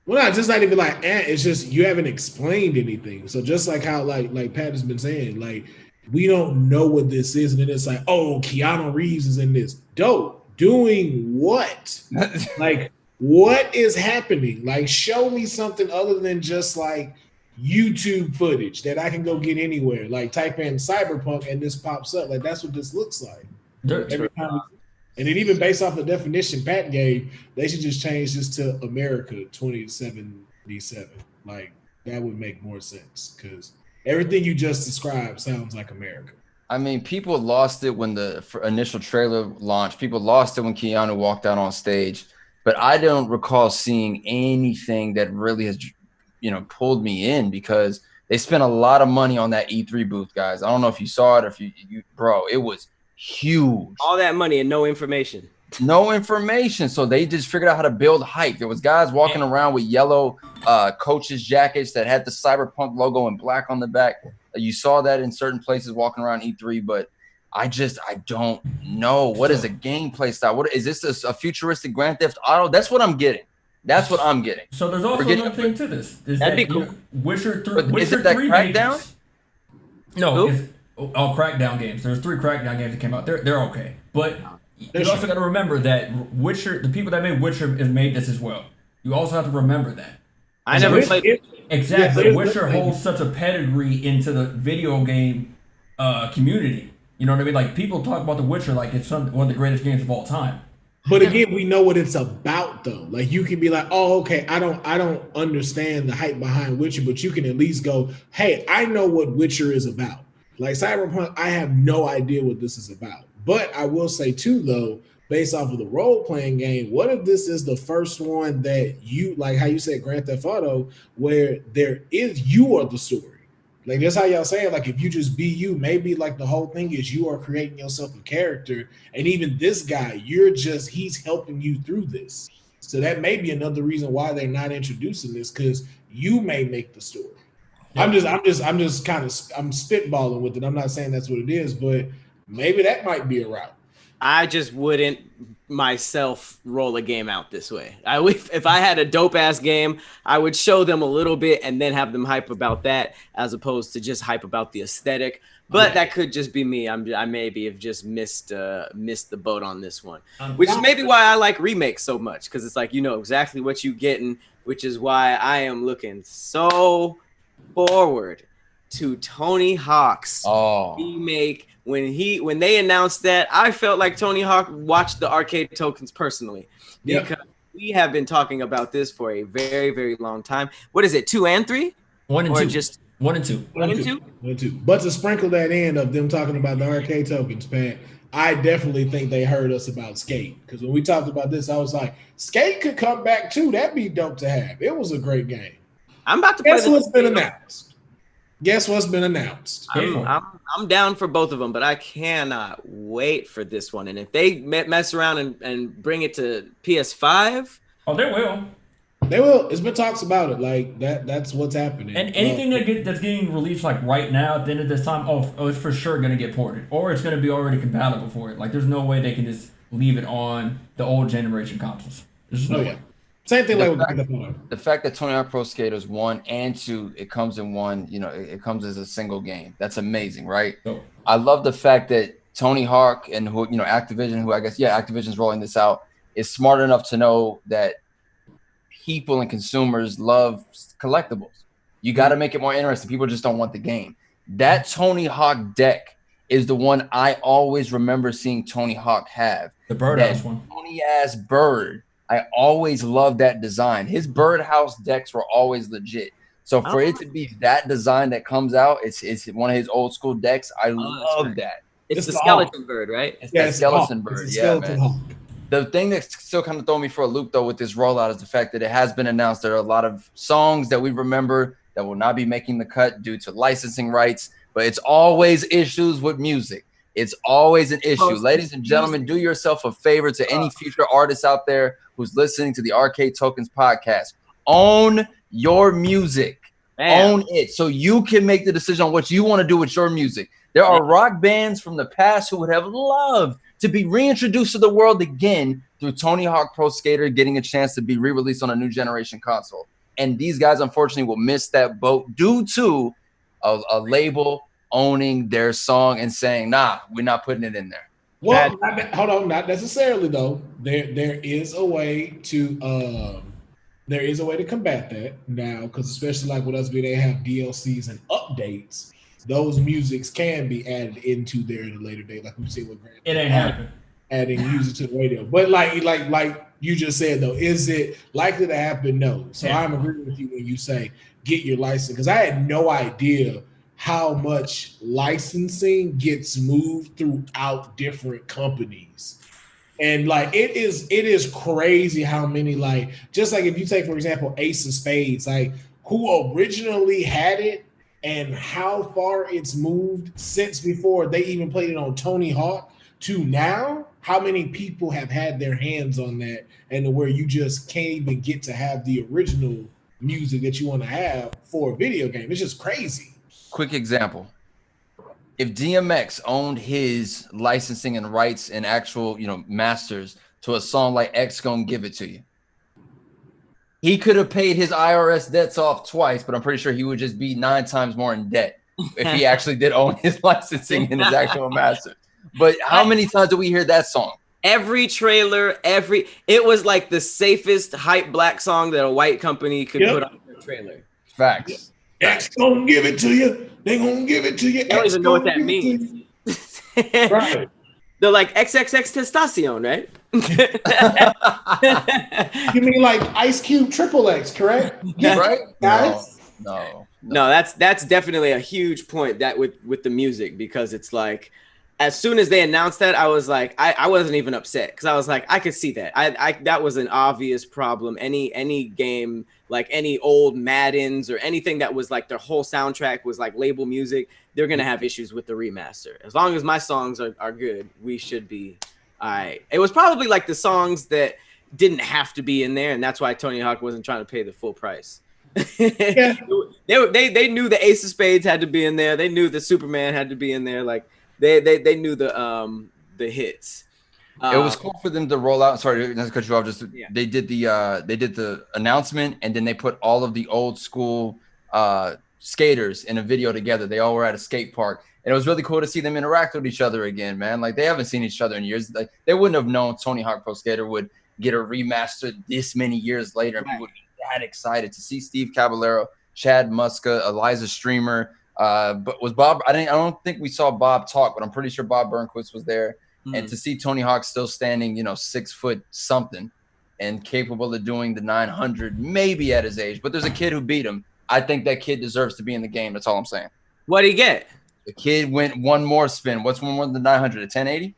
Well, it's just not even like, it's just you haven't explained anything. So just like how like Pat has been saying, like we don't know what this is, and then it's like, oh, Keanu Reeves is in this. Dope. Doing what? Like, what is happening? Like, show me something other than just like YouTube footage that I can go get anywhere. Like, type in Cyberpunk and this pops up. Like, that's what this looks like. Every time. And then even based off the definition Pat gave, they should just change this to America 2077. Like, that would make more sense because everything you just described sounds like America. I mean, people lost it when the initial trailer launched. People lost it when Keanu walked out on stage. But I don't recall seeing anything that really has, pulled me in because they spent a lot of money on that E3 booth, guys. I don't know if you saw it or if you bro, it was huge. All that money and no information. No information. So they just figured out how to build hype. There was guys walking around with yellow coaches jackets that had the Cyberpunk logo in black on the back. You saw that in certain places walking around E3, but I don't know. What is a gameplay style? What is this? A futuristic Grand Theft Auto? That's what I'm getting. So there's also another thing to this. That'd be cool. Witcher 3. Is it that Crackdown? No, it's all Crackdown games. There's 3 Crackdown games that came out. They're okay, but you also got to remember that Witcher, the people that made Witcher, have made this as well. You also have to remember that. I never played it. Exactly. Yeah, Witcher holds such a pedigree into the video game community. You know what I mean? Like people talk about The Witcher like it's one of the greatest games of all time. But again, we know what it's about though. Like you can be like, oh, okay, I don't understand the hype behind Witcher, but you can at least go, hey, I know what Witcher is about. Like Cyberpunk, I have no idea what this is about. But I will say too, though, based off of the role-playing game, what if this is the first one that you, like how you said Grand Theft Auto, where you are the story. Like that's how y'all saying, like if you just be you, maybe like the whole thing is you are creating yourself a character, and even this guy, he's helping you through this. So that may be another reason why they're not introducing this, because you may make the story. Yep. I'm just kind of I'm spitballing with it. I'm not saying that's what it is, but maybe that might be a route. I just wouldn't myself roll a game out this way. If I had a dope ass game, I would show them a little bit and then have them hype about that, as opposed to just hype about the aesthetic. But that could just be me. I maybe have just missed the boat on this one, which is maybe why I like Remakes so much, because it's like you know exactly what you getting, which is why I am looking so forward to Tony Hawk's Remake. When they announced that, I felt like Tony Hawk watched the arcade tokens personally, because we have been talking about this for a very, very long time. What is it, 2 and 3? 1 and 2. Just 1 and 2. 1 and 2? 1 and 2. But to sprinkle that in of them talking about the arcade tokens, Pat, I definitely think they heard us about Skate. Because when we talked about this, I was like, Skate could come back too. That'd be dope to have. It was a great game. I'm about to Guess what's been announced? Guess what's been announced? I'm down for both of them, but I cannot wait for this one. And if they mess around and bring it to PS5, they will. They will. It's been talks about it. Like that's what's happening. And anything that's getting released like right now at the end of this time, it's for sure going to get ported, or it's going to be already compatible for it. Like there's no way they can just leave it on the old generation consoles. There's no way. Same thing the fact that Tony Hawk Pro Skaters 1 and 2, it comes in one, it comes as a single game. That's amazing, right? Oh. I love the fact that Tony Hawk and Activision, who I guess, Activision's rolling this out, is smart enough to know that people and consumers love collectibles. You got to make it more interesting. People just don't want the game. That Tony Hawk deck is the one I always remember seeing Tony Hawk have. The birdhouse one. Tony ass bird. I always loved that design. His birdhouse decks were always legit. So for it to be that design that comes out, it's one of his old school decks. I love that. It's the skeleton bird, right? It's that skeleton bird. Yeah, man. The thing that's still kind of throwing me for a loop though with this rollout is the fact that it has been announced there are a lot of songs that we remember that will not be making the cut due to licensing rights. But it's always issues with music. It's always an issue. Ladies and gentlemen, do yourself a favor to any future artists out there who's listening to the Arcade Tokens podcast. Own your music. Own it so you can make the decision on what you want to do with your music. There are rock bands from the past who would have loved to be reintroduced to the world again through Tony Hawk Pro Skater getting a chance to be re-released on a new generation console. And these guys, unfortunately, will miss that boat due to a label owning their song and saying, nah, we're not putting it in there. Well, hold on, not necessarily though. There is a way to combat that now, because especially like with us, they have DLCs and updates. Those musics can be added into there at a later date, like we've seen with Gran Turismo. It ain't happening. Adding music to the radio, but like you just said though, is it likely to happen? No. So I'm agreeing with you when you say get your license, because I had no idea how much licensing gets moved throughout different companies. And like it is crazy how many, like, just like if you take, for example, Ace of Spades, like who originally had it and how far it's moved since before they even played it on Tony Hawk to now, how many people have had their hands on that, and where you just can't even get to have the original music that you want to have for a video game. It's just crazy. Quick example. If DMX owned his licensing and rights and actual, masters to a song like X Gon' Give It To You, he could have paid his IRS debts off twice, but I'm pretty sure he would just be 9 times more in debt if he actually did own his licensing and his actual master. But how many times do we hear that song? Every trailer, it was like the safest hype black song that a white company could put on their trailer. Facts. X gonna give it to you. They gonna give it to you. I don't even know what that means. Right. They're like XXX Testacion, right? You mean like Ice Cube Triple X, correct? Yeah. Right? Guys? No, that's definitely a huge point that with the music, because it's like as soon as they announced that, I was like, I wasn't even upset because I was like, I could see that. I that was an obvious problem. Any game, like any old Maddens or anything that was like their whole soundtrack was like label music, they're gonna have issues with the remaster. As long as my songs are good, we should be all right. It was probably like the songs that didn't have to be in there, and that's why Tony Hawk wasn't trying to pay the full price. Yeah. They knew the Ace of Spades had to be in there. They knew the Superman had to be in there. Like they knew the hits. It was cool for them to roll out. Sorry, not to cut you off. Just they did the announcement, and then they put all of the old school skaters in a video together. They all were at a skate park, and it was really cool to see them interact with each other again, man. Like they haven't seen each other in years. Like they wouldn't have known Tony Hawk Pro Skater would get a remaster this many years later, and people would be that excited to see Steve Caballero, Chad Muska, Eliza Streamer. But was Bob? I don't think we saw Bob talk, but I'm pretty sure Bob Burnquist was there. And to see Tony Hawk still standing, 6 foot something, and capable of doing the 900, maybe at his age. But there's a kid who beat him. I think that kid deserves to be in the game. That's all I'm saying. What'd he get? The kid went one more spin. What's one more than the 900? A 1080?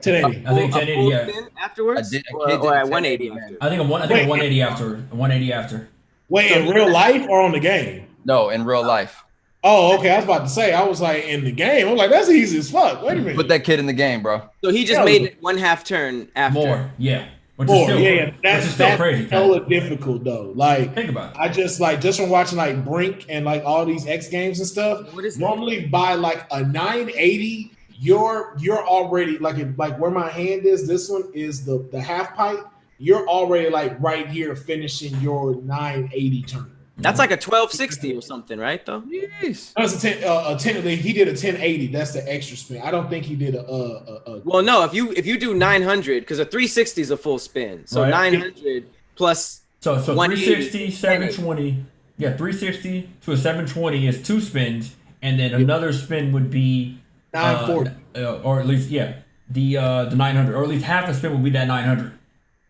1080. I think 1080. Yeah. Afterwards, or at 180. After. I think a 180 after. 180 after. Wait, in real life or on the game? No, in real life. Oh, okay. I was about to say. I was like, in the game. I'm like, that's easy as fuck. Wait a minute. Put that kid in the game, bro. So he just made it 1/2 turn after. More, yeah. That's still crazy. Hella difficult though. Like, think about it. I just from watching like Brink and like all these X Games and stuff. Normally by like a 980, you're already like where my hand is. This one is the half pipe. You're already like right here finishing your 980 turn. That's like a 1260 or something, right? Though. Yes. That's a 10. He did a 1080. That's the extra spin. I don't think he did a. Well, no. If you do 900, because a 360 is a full spin, so right. 900 plus. So 360, 720. Yeah, 360 to a 720 is 2 spins, and then another spin would be 940, or at least the 900, or at least half a spin would be that 900.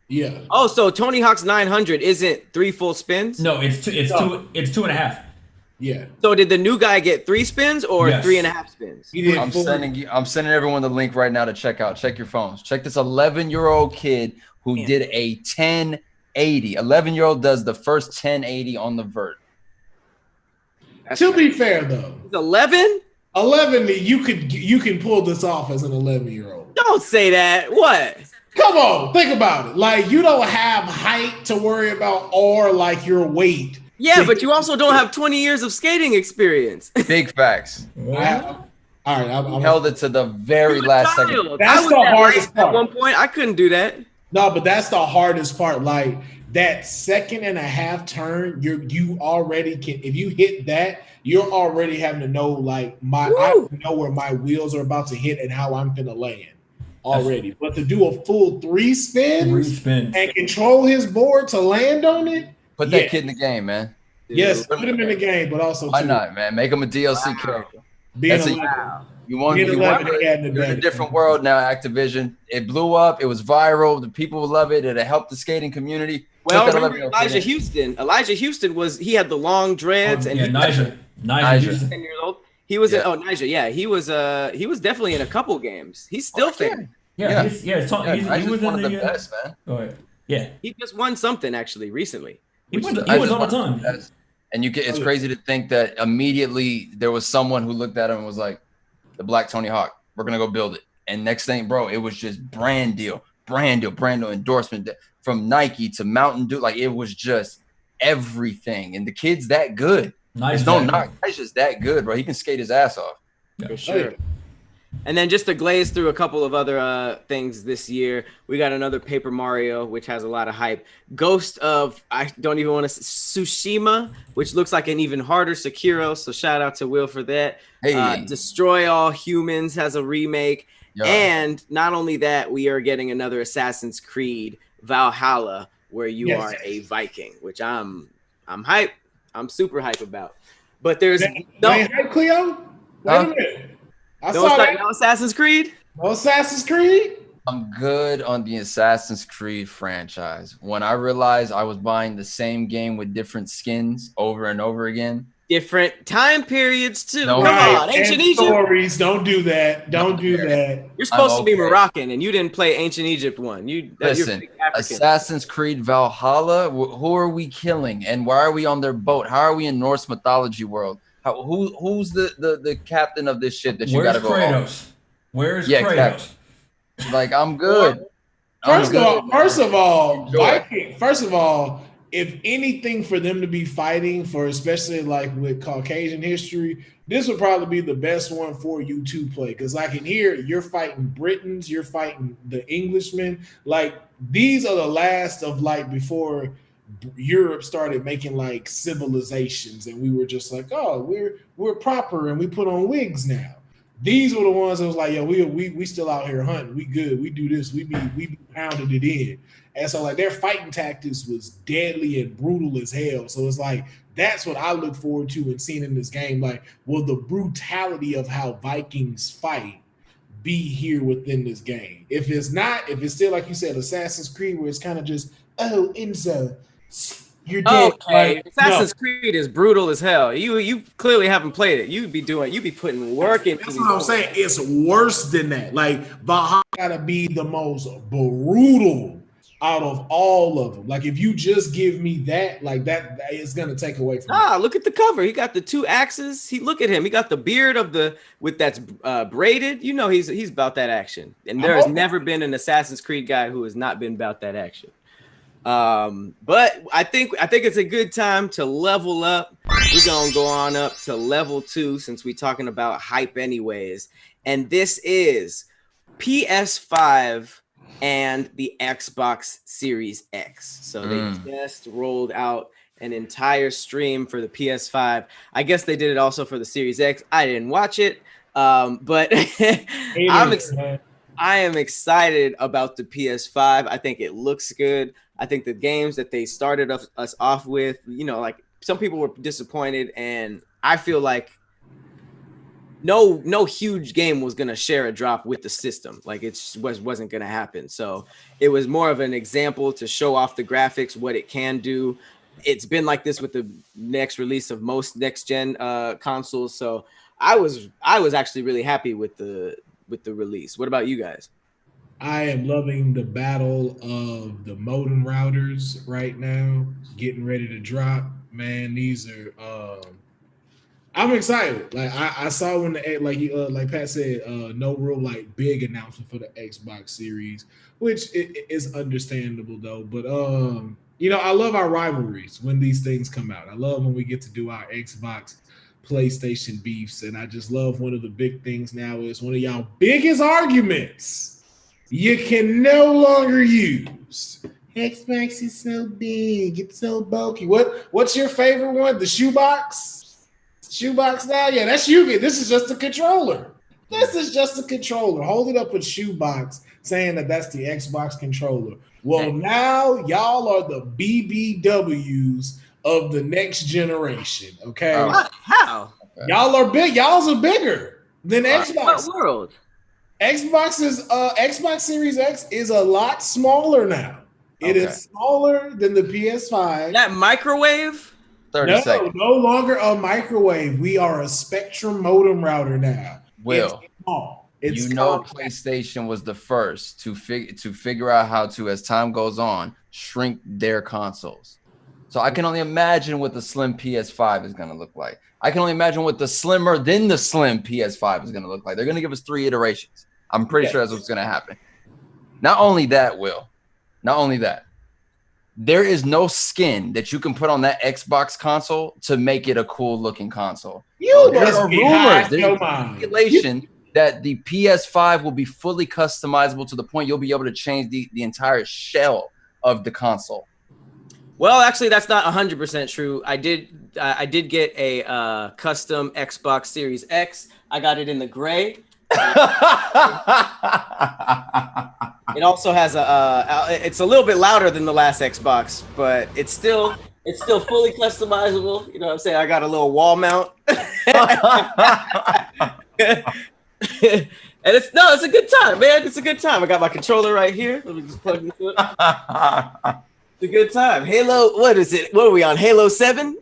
Yeah. Oh, so Tony Hawk's 900 isn't 3 full spins? No, it's 2.5. Yeah. So did the new guy get 3 spins or 3.5 spins? I'm sending everyone the link right now to check out. Check your phones. Check this 11-year-old kid who did a 1080. 11-year-old does the first 1080 on the vert. To be fair though, 11. 11, you can pull this off as an 11-year-old. Don't say that. What? Come on, think about it. Like, you don't have height to worry about or like your weight. Yeah, but you also don't have 20 years of skating experience. Big facts. All right, I held it to the very last second. That's the hardest part. At one point, I couldn't do that. No, but that's the hardest part. Like that 1.5 turn, you already can. If you hit that, you're already having to know like I know where my wheels are about to hit and how I'm gonna land. Already, but to do a full 3 spins and control his board to land on it, put that kid in the game, man. Yes, put him in the game, but also why not, man? Make him a DLC character. You want in a different world now. Activision, it blew up. It was viral. The people love it. It helped the skating community. Well, Elijah Houston he had the long dreads and Nigel. 10 years old. He was Nigel. Yeah, he was definitely in a couple games. He's still famous. He was one of the best, man. Go ahead. Yeah, he just won something actually recently. He was all the time. And it's crazy to think that immediately there was someone who looked at him and was like, "The Black Tony Hawk, we're gonna go build it." And next thing, bro, it was just brand deal endorsement from Nike to Mountain Dew. Like it was just everything. And the kid's that good. Nice, just that good, bro. He can skate his ass off. Yeah. For sure. And then just to glaze through a couple of other things this year, we got another Paper Mario, which has a lot of hype. Ghost of, I don't even want to say, Tsushima, which looks like an even harder Sekiro. So shout out to Will for that. Hey. Destroy All Humans has a remake. Yeah. And not only that, we are getting another Assassin's Creed Valhalla, where you are a Viking, which I'm hype. I'm super hype about. But there's hype, Cleo? Wait a minute. No Assassin's Creed? No Assassin's Creed? I'm good on the Assassin's Creed franchise. When I realized I was buying the same game with different skins over and over again, different time periods too. No, Come Right. on, ancient And Egypt. stories. Don't do that. Don't do that. You're supposed to be okay. Moroccan, and you didn't play ancient Egypt one. You're Listen, big African. Assassin's Creed Valhalla. Who are we killing, and why are we on their boat? How are we in Norse mythology world? Who's the captain of this ship that you got to go? Kratos? Where's Yeah, Kratos? exactly. Like I'm good. First of all, Enjoy. Viking. First of all, if anything for them to be fighting for, especially like with Caucasian history, this would probably be the best one for you to play. Because like in here, you're fighting Britons, you're fighting the Englishmen. Like these are the last of like before Europe started making like civilizations, and we were just like, oh, we're proper and we put on wigs now. These were the ones that was like, yo, we still out here hunting. We good. We do this. We be pounded it in. And so like their fighting tactics was deadly and brutal as hell. So it's like that's what I look forward to and seeing in this game. Like, will the brutality of how Vikings fight be here within this game? If it's not, if it's still like you said, Assassin's Creed, where it's kind of just, oh, Enzo, you're dead. Okay, Like, Assassin's Creed is brutal as hell. You clearly haven't played it. You be putting work into. That's what I'm saying. It's worse than that. Like Valhalla gotta be the most brutal out of all of them. Like if you just give me that, like that is gonna take away from. Look at the cover. He got the 2 axes. Look at him. He got the beard that's braided. You know he's about that action. And there has never been an Assassin's Creed guy who has not been about that action. But I think it's a good time to level up. We're gonna go on up to level 2 since we're talking about hype anyways. And this is PS5 and the Xbox Series X. So they just rolled out an entire stream for the PS5. I guess they did it also for the Series X. I didn't watch it, but I am excited about the PS5. I think it looks good. I think the games that they started us off with, you know, like some people were disappointed, and I feel like no huge game was gonna share a drop with the system. Like it wasn't gonna happen. So it was more of an example to show off the graphics, what it can do. It's been like this with the next release of most next gen consoles. So I was actually really happy with the release. What about you guys? I am loving the battle of the modem routers right now, getting ready to drop. Man, these are I'm excited. Like I saw when like Pat said, no real like big announcement for the Xbox Series, which is understandable though. But you know, I love our rivalries when these things come out. I love when we get to do our Xbox PlayStation beefs, and I just love one of the big things now is one of y'all biggest arguments you can no longer use. Xbox is so big, it's so bulky. What's your favorite one? The shoebox? Shoebox now? Yeah, that's you. This is just a controller. This is just a controller. Hold it up with shoebox, saying that that's the Xbox controller. Well, now y'all are the BBWs of the next generation. Okay. How? Y'all are big. Y'all's are bigger than Xbox. What world? Xbox Series X is a lot smaller now. It is smaller than the PS5. That microwave? 30 seconds. No longer a microwave. We are a Spectrum modem router now. Will, it's small. It's PlayStation was the first to figure out how to, as time goes on, shrink their consoles. So I can only imagine what the slim PS5 is going to look like. I can only imagine what the slimmer than the slim PS5 is going to look like. They're going to give us 3 iterations. I'm pretty sure that's what's going to happen. Not only that, Will. Not only that. There is no skin that you can put on that Xbox console to make it a cool looking console. There are rumors. There's speculation that the PS5 will be fully customizable to the point you'll be able to change the entire shell of the console. Well, actually, that's not 100% true. I did get a custom Xbox Series X. I got it in the gray. It also has it's a little bit louder than the last Xbox, but it's still fully customizable. You know what I'm saying? I got a little wall mount. And it's a good time, man. It's a good time. I got my controller right here. Let me just plug this in. It's a good time. Halo, what is it? What are we on? Halo 7?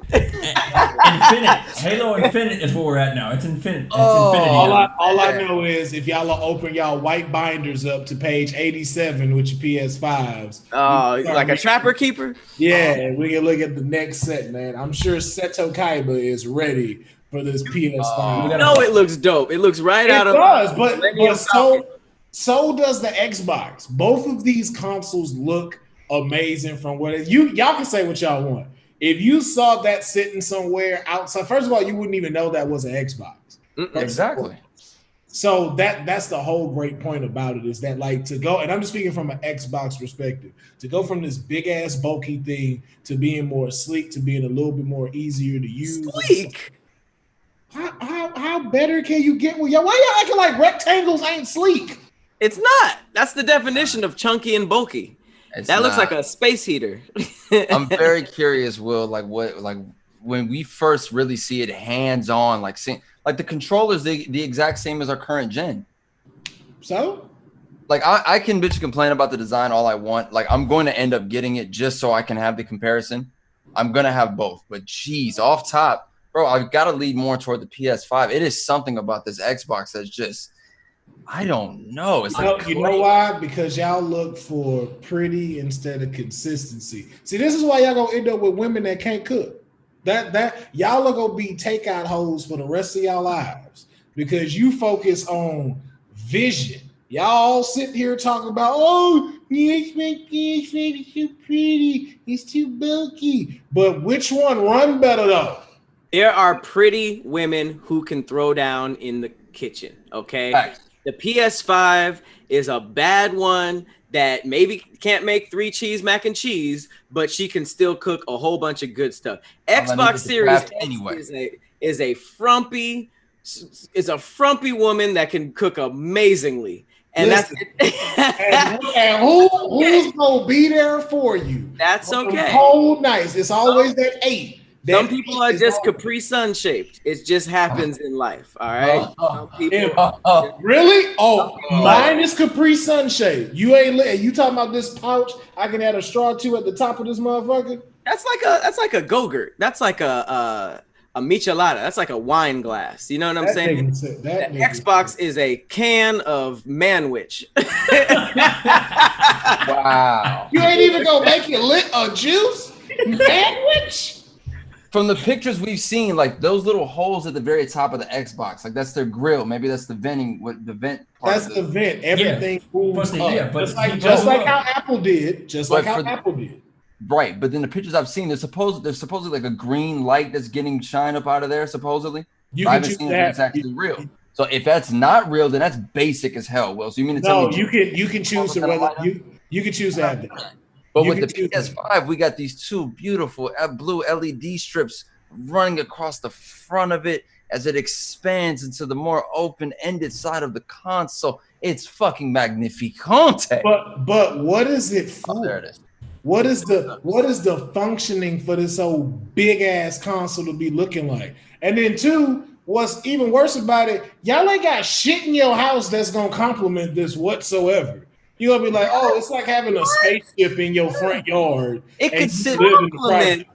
Infinite. Halo Infinite is where we're at now. It's Infinite. It's Infinity now. All I know is if y'all will open y'all white binders up to page 87 with your PS5s. Oh, like a trapper keeper? Yeah, we can look at the next set, man. I'm sure Seto Kaiba is ready for this PS5. You know it looks dope. It looks right out of. It does, but so does the Xbox. Both of these consoles look amazing from what y'all can say what y'all want. If you saw that sitting somewhere outside, first of all, you wouldn't even know that was an Xbox. Exactly. So that's the whole great point about it is that like to go, and I'm just speaking from an Xbox perspective, to go from this big ass bulky thing to being more sleek, to being a little bit more easier to use. Sleek. How better can you get? Why y'all acting like rectangles ain't sleek? It's not. That's the definition of chunky and bulky. That looks like a space heater. I'm very curious, Will, like when we first really see it hands-on, like seeing like the controllers, the exact same as our current gen. So? Like I can bitch complain about the design all I want. Like I'm going to end up getting it just so I can have the comparison. I'm gonna have both, but geez, off top, bro, I've got to lead more toward the PS5. It is something about this Xbox that's just, I don't know. It's like you know why? Because y'all look for pretty instead of consistency. See, this is why y'all gonna end up with women that can't cook. That y'all are gonna be takeout hoes for the rest of y'all lives because you focus on vision. Y'all sit here talking about, oh, it's too pretty, it's too bulky. But which one run better though? There are pretty women who can throw down in the kitchen. Okay. Right. The PS5 is a bad one that maybe can't make 3 cheese mac and cheese, but she can still cook a whole bunch of good stuff. Xbox Series X is a frumpy woman that can cook amazingly. And listen, and who's gonna be there for you? That's okay. Cold nights. It's always that 8. Some people are just Capri Sun shaped. It just happens in life. All right. Some people, really? Oh, mine is Capri Sun shaped. You ain't. You talking about this pouch? I can add a straw to at the top of this motherfucker. That's like a Go-Gurt. That's like a michelada. That's like a wine glass. You know what I'm saying? The Xbox is a can of manwich. Wow. You ain't even gonna make it lit a juice? Manwich? From the pictures we've seen, like those little holes at the very top of the Xbox, like that's their grill. Maybe that's the venting. What the vent part? That's the vent. Everything moves up. Yeah, but just like how Apple did. Right, but then the pictures I've seen, there's supposedly like a green light that's getting shine up out of there. Supposedly, I haven't seen it. It's actually real. So if that's not real, then that's basic as hell. Will, so you mean to tell me? You can choose to whether you can choose to have that. But with the PS5, we got these 2 beautiful blue LED strips running across the front of it as it expands into the more open-ended side of the console. It's fucking magnificante. But what is it for? Oh, there it is. What is the functioning for this old big ass console to be looking like? And then 2, what's even worse about it, y'all ain't got shit in your house that's gonna complement this whatsoever. You're gonna be like, oh, it's like having a spaceship in your front yard. It could sit it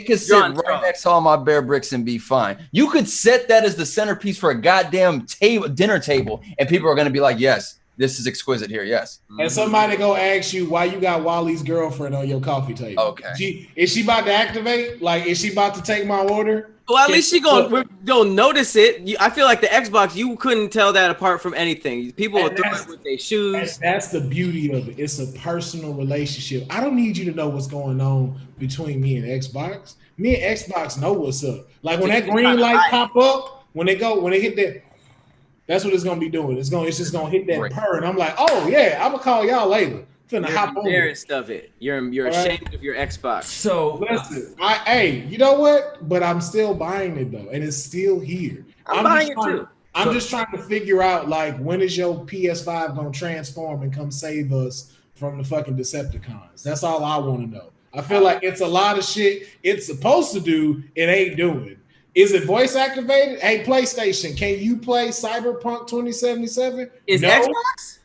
could sit right next to all my bare bricks and be fine. You could set that as the centerpiece for a goddamn dinner table, and people are gonna be like, yes, this is exquisite here, yes. And somebody go ask you why you got Wally's girlfriend on your coffee table. Okay. Is she about to activate? Like, is she about to take my order? Well, at least we're gonna notice it. I feel like the Xbox, you couldn't tell that apart from anything. People will throw it with their shoes. That's the beauty of it. It's a personal relationship. I don't need you to know what's going on between me and Xbox. Me and Xbox know what's up. Like when that green light pop up, when they hit that, that's what it's gonna be doing. It's just gonna hit that purr, and I'm like, oh yeah, I'm gonna call y'all later. You're embarrassed of it. You're ashamed of your Xbox. So listen, you know what? But I'm still buying it though, and it's still here. I'm buying it too. I'm just trying to figure out like when is your PS5 gonna transform and come save us from the fucking Decepticons? That's all I want to know. I feel like it's a lot of shit it's supposed to do, it ain't doing. Is it voice activated? Hey, PlayStation, can you play Cyberpunk 2077? Is Xbox?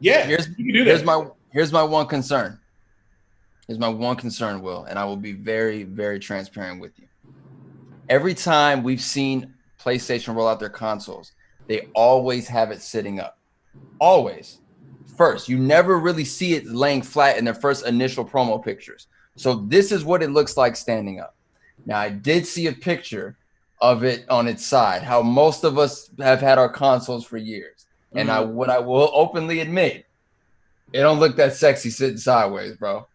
Yeah, you can do that. Here's my one concern. Here's my one concern, Will, and I will be very, very transparent with you. every time we've seen PlayStation roll out their consoles, they always have it sitting up. Always. First, you never really see it laying flat in their first initial promo pictures. So this is what it looks like standing up. Now, I did see a picture of it on its side, how most of us have had our consoles for years. And what I will openly admit, it don't look that sexy sitting sideways, bro.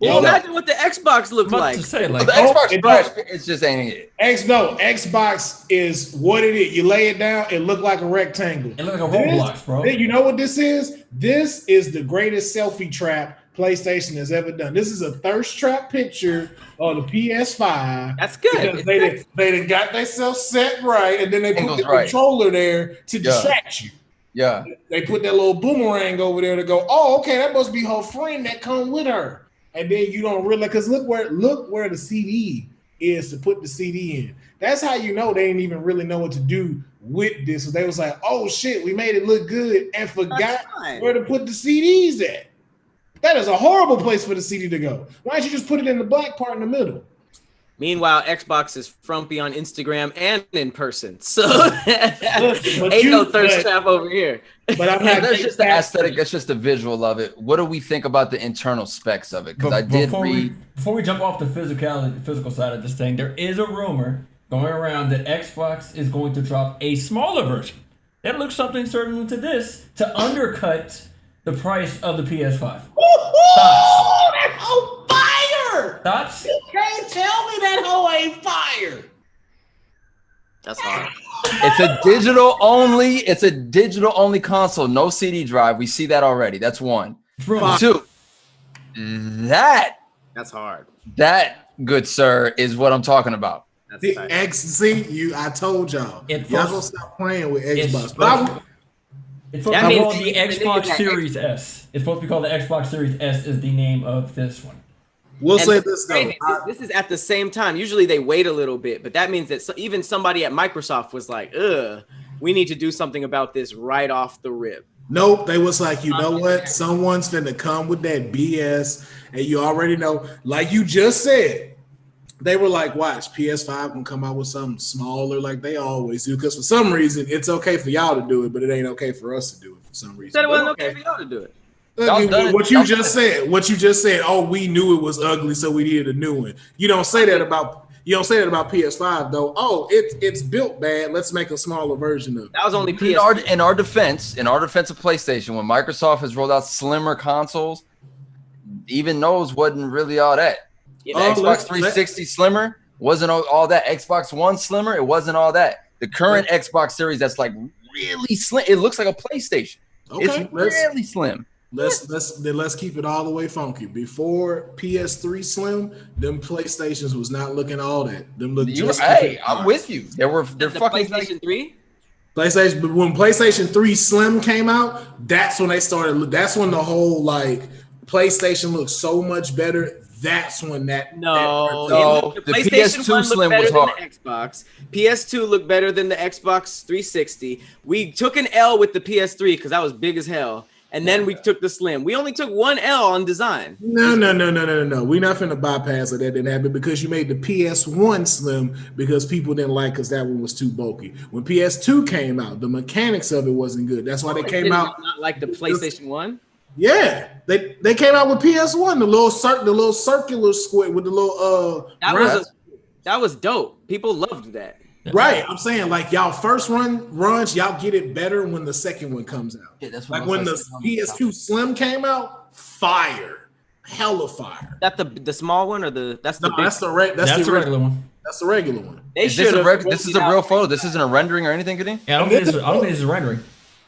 Well, imagine what the Xbox looks like. To say, like the Xbox trash, it's just ain't it. Xbox is what it is. You lay it down, it look like a rectangle. It look like a Roblox, bro. You know what this is? This is the greatest selfie trap PlayStation has ever done. This is a thirst trap picture on the PS5. That's good. Because they got themselves set right, and then they put the controller there to distract you. Yeah. They put that little boomerang over there to go, oh, okay, that must be her friend that come with her. And then you don't realize, because look where the CD is to put the CD in. That's how you know they didn't even really know what to do with this. So they was like, oh shit, we made it look good and forgot where to put the CDs at. That is a horrible place for the CD to go. Why don't you just put it in the black part in the middle? Meanwhile, Xbox is frumpy on Instagram and in person. So ain't no thirst trap over here. But I'm that's just the aesthetic. That's just the visual of it. What do we think about the internal specs of it? Because I did read. Before we jump off the physical side of this thing, there is a rumor going around that Xbox is going to drop a smaller version that looks something similar to this to undercut the price of the PS5. That whole fire! Thoughts? You can't tell me that whole ain't fire. That's hard. It's a digital only console, no CD drive. We see that already. That's one. Two. That's hard. That, good sir, is what I'm talking about. I told y'all. Y'all gonna stop playing with Xbox. It's supposed to be called the Xbox Series S. It's supposed to be called the Xbox Series S is the name of this one. We'll say this though. This is at the same time. Usually they wait a little bit, but that means that even somebody at Microsoft was like, we need to do something about this right off the rip. Nope. They was like, you know what? Someone's finna come with that BS. And you already know, like you just said, they were like, watch, PS5 can come out with something smaller like they always do. Because for some reason, it's okay for y'all to do it, but it ain't okay for us to do it for some reason. Said it wasn't okay for y'all to do it. What you just said. Oh, we knew it was ugly, so we needed a new one. You don't say that about PS5 though. Oh, it's built bad. Let's make a smaller version of it. That was only PS. In our defense of PlayStation, when Microsoft has rolled out slimmer consoles, even those wasn't really all that. The Xbox 360 slimmer wasn't all that. Xbox One slimmer, it wasn't all that. The current Xbox Series that's like really slim. It looks like a PlayStation. Okay, it's really slim. Let's keep it all the way funky. Before PS3 Slim, them PlayStations was not looking all that. Them look just. Hey, I'm with you. They're fucking PlayStation 3. When PlayStation 3 Slim came out, that's when they started. That's when the whole like PlayStation looked so much better. That's when the PlayStation 1 Slim was hard. The Xbox. PS2 looked better than the Xbox 360. We took an L with the PS3 because that was big as hell. And then we took the Slim. We only took one L on design. No. We're not finna bypass it. That didn't happen because you made the PS1 Slim because people didn't like because that one was too bulky. When PS2 came out, the mechanics of it wasn't good. That's why they came out not like the PlayStation 1. Yeah, they came out with PS1, the little circular square with the little that was dope. People loved that. Right, I'm saying like y'all first runs, y'all get it better when the second one comes out. Yeah, that's like when the PS2 Slim came out, fire, hella fire. That the small one or that's the regular one. That's the regular one. This is a real photo. This isn't a rendering or anything, Kadeem? Yeah, I don't think this is a rendering.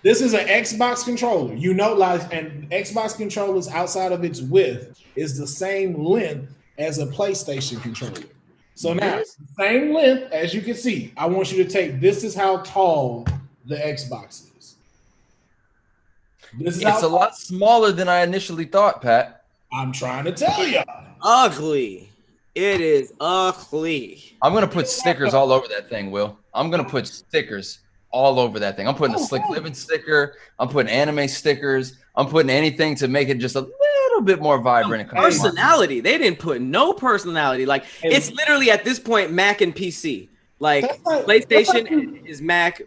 This is an Xbox controller. You know, like, and Xbox controllers outside of its width is the same length as a PlayStation controller. So now, it's the same length as you can see. I want you to take, this is how tall the Xbox is. It's a lot smaller than I initially thought, Pat. I'm trying to tell you. Ugly. It is ugly. I'm going to put stickers all over that thing, Will. I'm going to put stickers all over that thing. I'm putting a Slick Living sticker. I'm putting anime stickers. I'm putting anything to make it just a little bit more vibrant. No personality. They didn't put no personality. Like, it's literally at this point Mac and PC. Like PlayStation is Mac,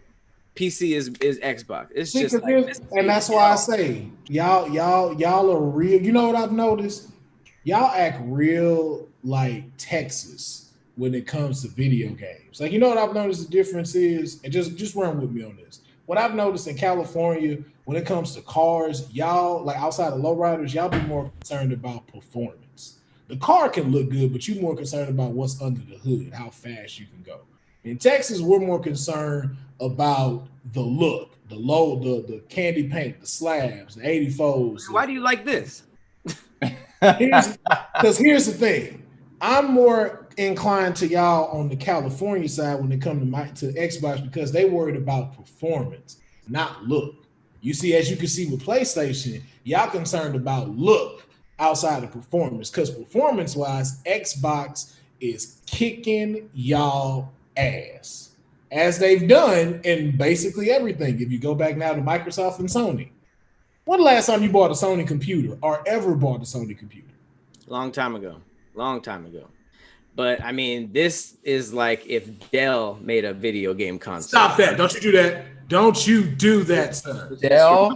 PC is Xbox. It's just like, and that's why I say y'all are real. You know what I've noticed? Y'all act real like Texas when it comes to video games. Like, you know what I've noticed the difference is, and just run with me on this. What I've noticed in California when it comes to cars, y'all, like outside of lowriders, y'all be more concerned about performance. The car can look good, but you're more concerned about what's under the hood, how fast you can go. In Texas, we're more concerned about the look, the candy paint, the slabs, the 84s. Why do you like this? Because here's the thing. I'm more inclined to y'all on the California side when it comes to Xbox because they worried about performance, not look. You see, as you can see with PlayStation, y'all concerned about look outside of performance because performance-wise, Xbox is kicking y'all ass as they've done in basically everything. If you go back now to Microsoft and Sony, when the last time you bought a Sony computer or ever bought a Sony computer? Long time ago. But I mean, this is like if Dell made a video game console. Stop that. Don't you do that. Don't you do that, sir. Dell?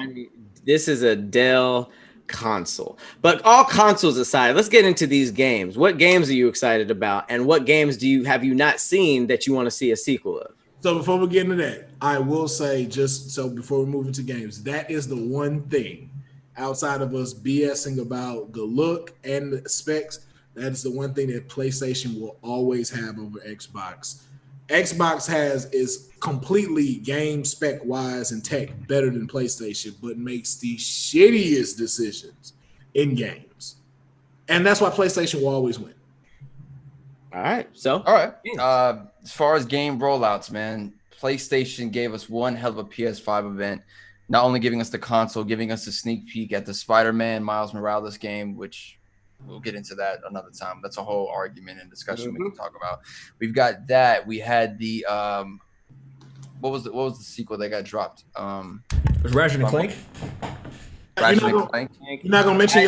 This is a Dell console. But all consoles aside, let's get into these games. What games are you excited about? And what games have you not seen that you want to see a sequel of? So before we get into that, I will say, just so before we move into games, that is the one thing outside of us BSing about the look and the specs, that is the one thing that PlayStation will always have over Xbox. Xbox is completely game spec wise and tech better than PlayStation, but makes the shittiest decisions in games. And that's why PlayStation will always win. All right. As far as game rollouts, man, PlayStation gave us one hell of a PS5 event, not only giving us the console, giving us a sneak peek at the Spider-Man Miles Morales game, which we'll get into that another time. That's a whole argument and discussion we can talk about. We've got that. We had the what was the sequel that got dropped? Was Ratchet and Clank? Ratchet and Clank. You're not gonna mention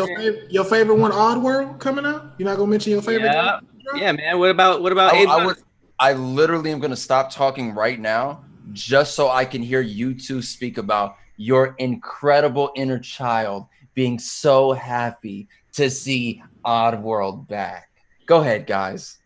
your favorite one, Oddworld, coming out? You're not gonna mention your favorite? Yeah, man. What about I literally am gonna stop talking right now just so I can hear you two speak about your incredible inner child being so happy to see Oddworld back. Go ahead, guys.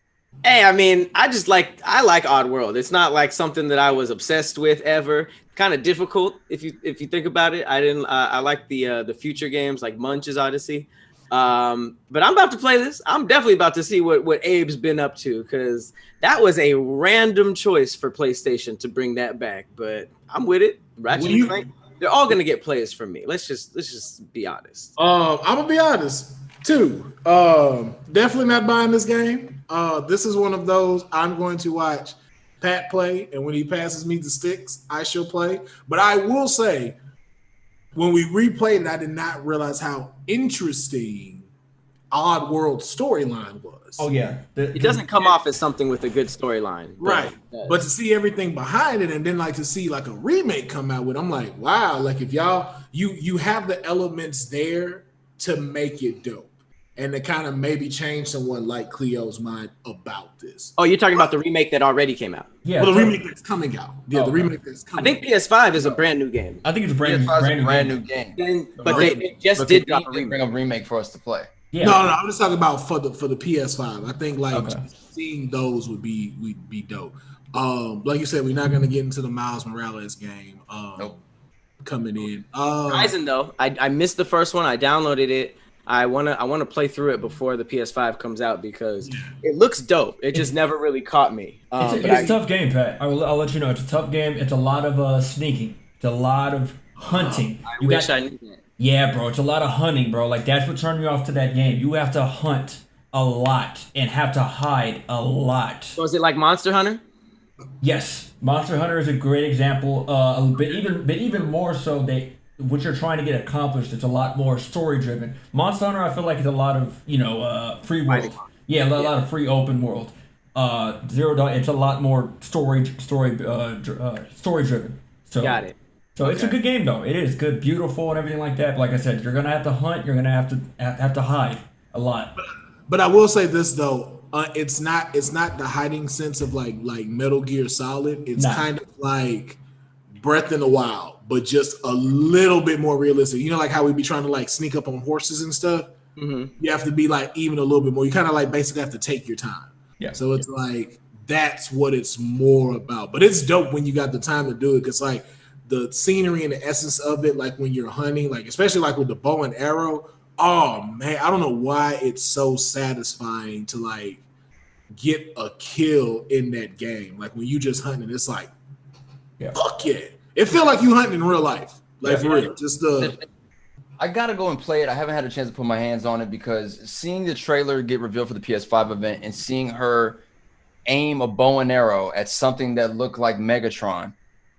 Hey, I mean, I like Oddworld. It's not like something that I was obsessed with ever. Kind of difficult if you think about it. I like the future games like Munch's Odyssey. But I'm about to play this. I'm definitely about to see what Abe's been up to, because that was a random choice for PlayStation to bring that back. But I'm with it. Ratchet and Clank, they're all gonna get plays from me. Let's just be honest. I'm gonna be honest too. Definitely not buying this game. This is one of those I'm going to watch Pat play, and when he passes me the sticks, I shall play. But I will say, when we replayed it, I did not realize how interesting Oddworld storyline was. Oh yeah, it doesn't come off as something with a good storyline, right? But to see everything behind it, and then like to see like a remake come out with, I'm like, wow! Like if y'all you have the elements there to make it dope, and to kind of maybe change someone like Cleo's mind about this. Oh, you're talking about the remake that already came out? Yeah, well, the remake that's coming out. Yeah, the remake that's coming. I think PS5 is a brand new game. I think it's a brand new game. But they just did drop bring a remake for us to play. Yeah. No, I'm just talking about for the PS5. I think seeing those would be dope. Like you said, we're not gonna get into the Miles Morales game. Coming in. Horizon though, I missed the first one. I downloaded it. I wanna play through it before the PS5 comes out because it looks dope. It just never really caught me. It's a tough game, Pat. I'll let you know. It's a tough game. It's a lot of sneaking. It's a lot of hunting. I wish I knew that. Yeah, bro. It's a lot of hunting, bro. Like that's what turned me off to that game. You have to hunt a lot and have to hide a lot. So is it like Monster Hunter? Yes, Monster Hunter is a great example. But even more so, what you're trying to get accomplished, it's a lot more story driven. Monster Hunter, I feel like it's a lot of free world. Yeah, a lot of free open world. Zero Dawn, it's a lot more story driven. So got it. So it's a good game though. It is good, beautiful, and everything like that. But like I said, you're gonna have to hunt. You're gonna have to hide a lot. But I will say this though, It's not the hiding sense of like Metal Gear Solid. It's Nah. kind of like Breath in the Wild, but just a little bit more realistic. You know, like how we be trying to like sneak up on horses and stuff. Mm-hmm. You have to be like even a little bit more. You kind of like basically have to take your time. Yeah. So it's like that's what it's more about. But it's dope when you got the time to do it, because like the scenery and the essence of it, like when you're hunting, like especially like with the bow and arrow. Oh man, I don't know why it's so satisfying to like get a kill in that game. Like when you just hunting, it's like, fuck yeah. It feel like you hunting in real life. Like for real. Just I gotta go and play it. I haven't had a chance to put my hands on it because seeing the trailer get revealed for the PS5 event and seeing her aim a bow and arrow at something that looked like Megatron,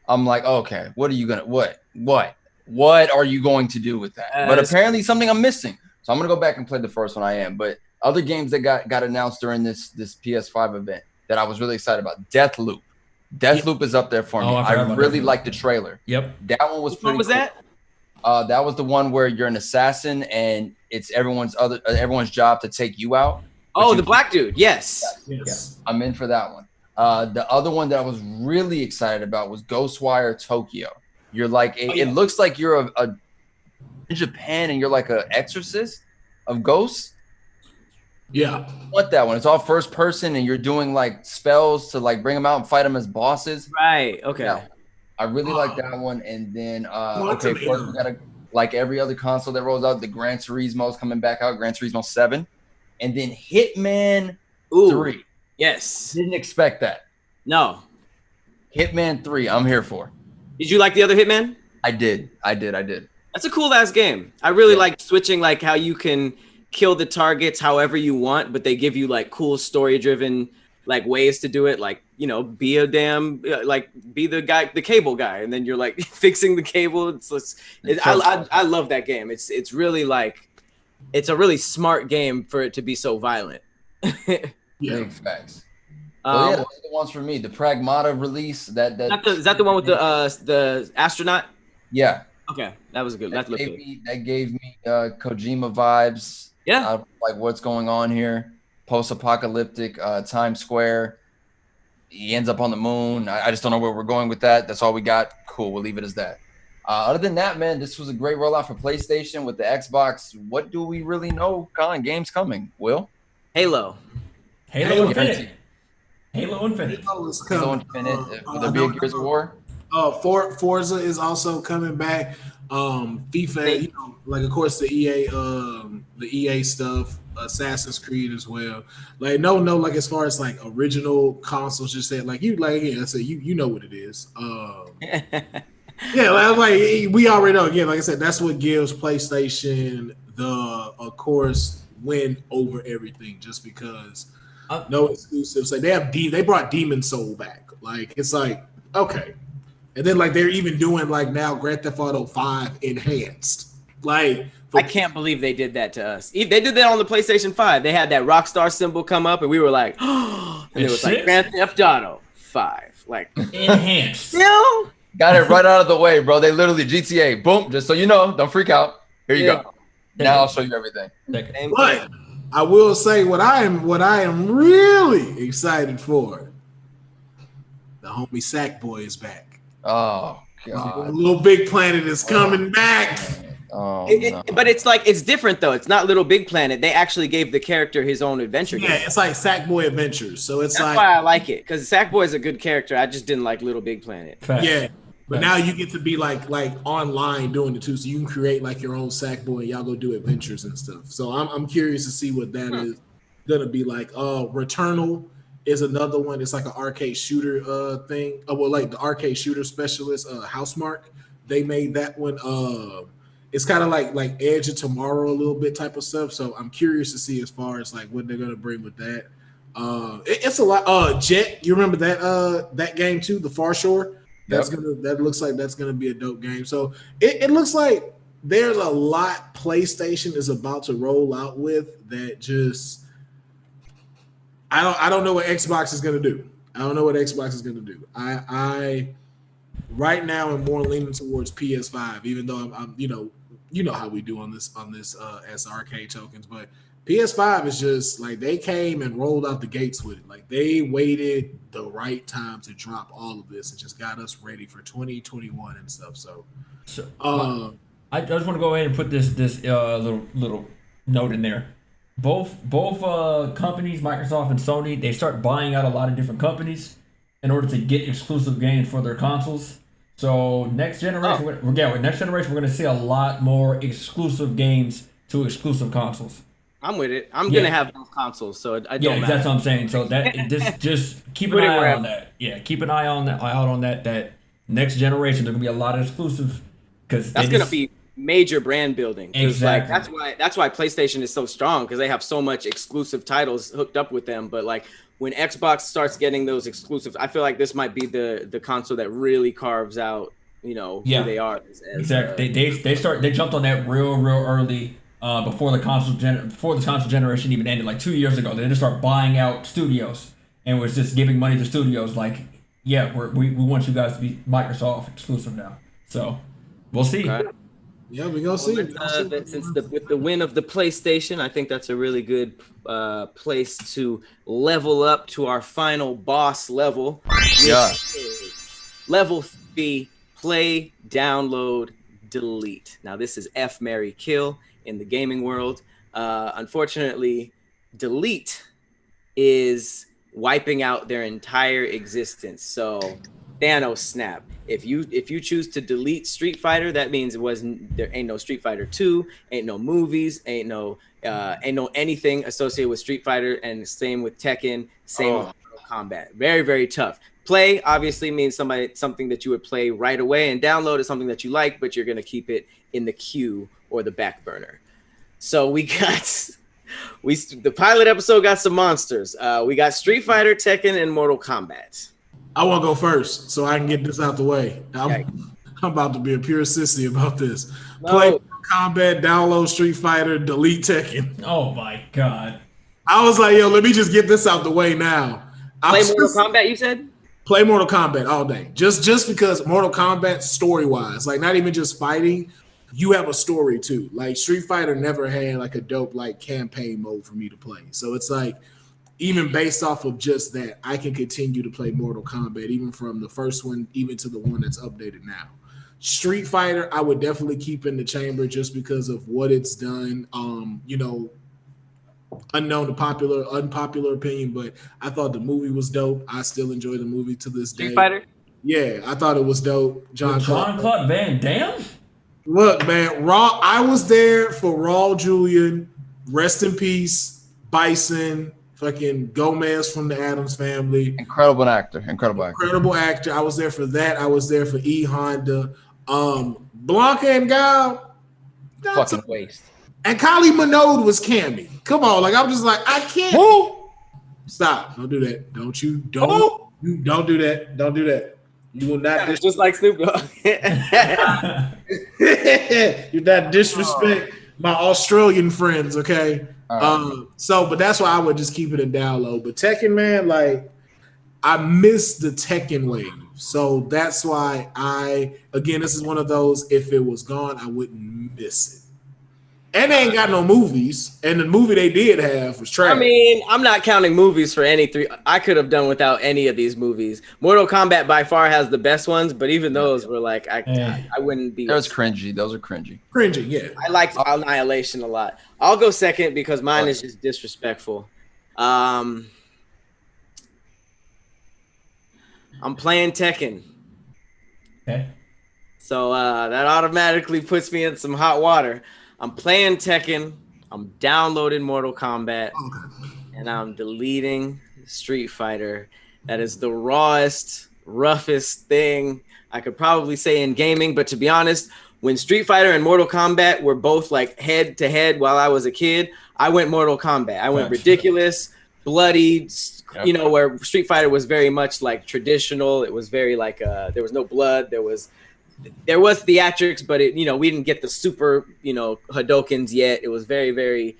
I'm like, okay, what are you gonna what are you going to do with that? But apparently something I'm missing. So I'm gonna go back and play the first one. I am. But other games that got announced during this PS5 event that I was really excited about, Deathloop. Deathloop is up there for me. I really liked the trailer. Yep. That one was pretty What was cool. that? That was the one where you're an assassin and it's everyone's job to take you out. Oh, the black dude. Yes. yes. I'm in for that one. The other one that I was really excited about was Ghostwire Tokyo. You're like it looks like you're a in Japan and you're like an exorcist of ghosts. Yeah. What that one? It's all first person and you're doing like spells to like bring them out and fight them as bosses. Right. Okay. Yeah. I really like that one. And then okay, of course we gotta, like every other console that rolls out, the Gran Turismo is coming back out, Gran Turismo 7. And then Hitman 3. Yes. Didn't expect that. No. Hitman 3, I'm here for. Did you like the other Hitman? I did. That's a cool ass game. I really like switching, like how you can kill the targets however you want, but they give you like cool story driven like ways to do it. Like, you know, be a damn be the guy, the cable guy, and then you're like fixing the cable. I love that game. It's really like it's a really smart game for it to be so violent. Big facts. Those are the ones for me. The Pragmata release. Is that the one with the astronaut? Yeah. Okay, that was good. That gave me Kojima vibes. Yeah. Like what's going on here? Post-apocalyptic Times Square. He ends up on the moon. I just don't know where we're going with that. That's all we got. Cool. We'll leave it as that. Other than that, man, this was a great rollout for PlayStation with the Xbox. What do we really know? Games coming. Will? Halo Infinite. Halo Infinite. Halo Infinite. Will there be a Gears of War? Forza is also coming back. FIFA, you know, like of course the EA stuff, Assassin's Creed as well. Like like as far as like original consoles, just said like I said you know what it is. Yeah, like we already know. Again, like I said, that's what gives PlayStation of course win over everything, just because no exclusives. Like they brought Demon Soul back. Like it's like okay. And then like they're even doing like now Grand Theft Auto 5 enhanced. Like I can't believe they did that to us. They did that on the PlayStation 5. They had that Rockstar symbol come up and we were like, oh, and it was like Grand Theft Auto 5. Like enhanced. Still got it right out of the way, bro. They literally GTA, boom, just so you know, don't freak out. Here you go. Now I'll show you everything. But I will say what I am really excited for. The homie Sackboy is back. Oh god! Little Big Planet is coming back. But it's like it's different though. It's not Little Big Planet. They actually gave the character his own adventure. Yeah, it's like Sackboy Adventures. So that's why I like it, because Sackboy is a good character. I just didn't like Little Big Planet. Yeah, but now you get to be like online doing it too. So you can create like your own Sackboy and y'all go do adventures and stuff. So I'm curious to see what that is gonna be like. Returnal is another one. It's like an arcade shooter thing. Like the arcade shooter specialist, Housemarque. They made that one. It's kind of like Edge of Tomorrow a little bit type of stuff. So I'm curious to see as far as like what they're gonna bring with that. It's a lot. Jet, you remember that game too, the Far Shore? That looks like that's gonna be a dope game. So it looks like there's a lot PlayStation is about to roll out with that just. I don't know what Xbox is gonna do. I right now am more leaning towards PS5, even though I'm you know how we do on this as arcade tokens, but PS5 is just like they came and rolled out the gates with it. Like they waited the right time to drop all of this and just got us ready for 2021 and stuff. So, I just want to go ahead and put this little note in there. Both companies, Microsoft and Sony, they start buying out a lot of different companies in order to get exclusive games for their consoles. So next generation, with next generation, we're going to see a lot more exclusive games to exclusive consoles. I'm with it. I'm gonna have both consoles, so I don't. Yeah, that's what I'm saying. So that just keep an eye on that. Yeah, keep an eye on that. Out on that. That next generation, there gonna be a lot of exclusive because that's gonna be major brand building. Exactly. Like that's why PlayStation is so strong because they have so much exclusive titles hooked up with them. But like when Xbox starts getting those exclusives, I feel like this might be the console that really carves out, who they are. Exactly. They jumped on that real early. Before the console generation even ended, like 2 years ago, they just start buying out studios and was just giving money to studios. Like, yeah, we want you guys to be Microsoft exclusive now. So we'll see. Okay. Yeah, we gonna see. With the win of the PlayStation, I think that's a really good place to level up to our final boss level. Yeah. Level 3: play, download, delete. Now this is F, Marry, Kill in the gaming world. Unfortunately, delete is wiping out their entire existence. So Thanos snap. If you choose to delete Street Fighter, that means there ain't no Street Fighter 2, ain't no movies, ain't no anything associated with Street Fighter, and same with Tekken, same with Mortal Kombat. Very, very tough. Play obviously means something that you would play right away, and download is something that you like, but you're gonna keep it in the queue or the back burner. So the pilot episode got some monsters. We got Street Fighter, Tekken, and Mortal Kombat. I want to go first so I can get this out the way. I'm about to be a pure sissy about this. No. Play Mortal Kombat, download Street Fighter, delete Tekken. Oh my god! I was like, yo, let me just get this out the way now. Play Mortal Kombat, you said? Play Mortal Kombat all day. Just because Mortal Kombat, story-wise, like not even just fighting, you have a story too. Like Street Fighter never had like a dope like campaign mode for me to play. So it's like even based off of just that, I can continue to play Mortal Kombat even from the first one even to the one that's updated now. Street Fighter, I would definitely keep in the chamber just because of what it's done. Unknown to unpopular opinion, but I thought the movie was dope. I still enjoy the movie to this day. Street Fighter? Yeah, I thought it was dope. Jean-Claude Van Damme? Look, man, I was there for Raul Julian, rest in peace, Bison, fucking Gomez from the Addams Family. Incredible actor. I was there for that. I was there for E. Honda. Blanca and Gal. Fucking waste. And Kylie Minogue was Cammy. Come on, like I'm just like I can't. Who? Stop! Don't do that. Don't do that. Don't do that. You will not. Just like Snoop Dogg. You not disrespect my Australian friends, okay? But that's why I would just keep it in download. But Tekken, man, like I miss the Tekken wave, so that's why this is one of those. If it was gone, I wouldn't miss it. And they ain't got no movies. And the movie they did have was trash. I mean, I'm not counting movies for any three. I could have done without any of these movies. Mortal Kombat by far has the best ones, but even those were like, I wouldn't be. Those are cringy. Cringy, yeah. I liked Annihilation a lot. I'll go second because mine is just disrespectful. I'm playing Tekken. Okay. So that automatically puts me in some hot water. I'm playing Tekken, I'm downloading Mortal Kombat, and I'm deleting Street Fighter. That is the rawest, roughest thing I could probably say in gaming. But to be honest, when Street Fighter and Mortal Kombat were both like head to head while I was a kid, I went Mortal Kombat. I went ridiculous, bloody, where Street Fighter was very much like traditional. It was very like there was no blood. There was theatrics, but we didn't get the super, Hadokens yet. It was very, very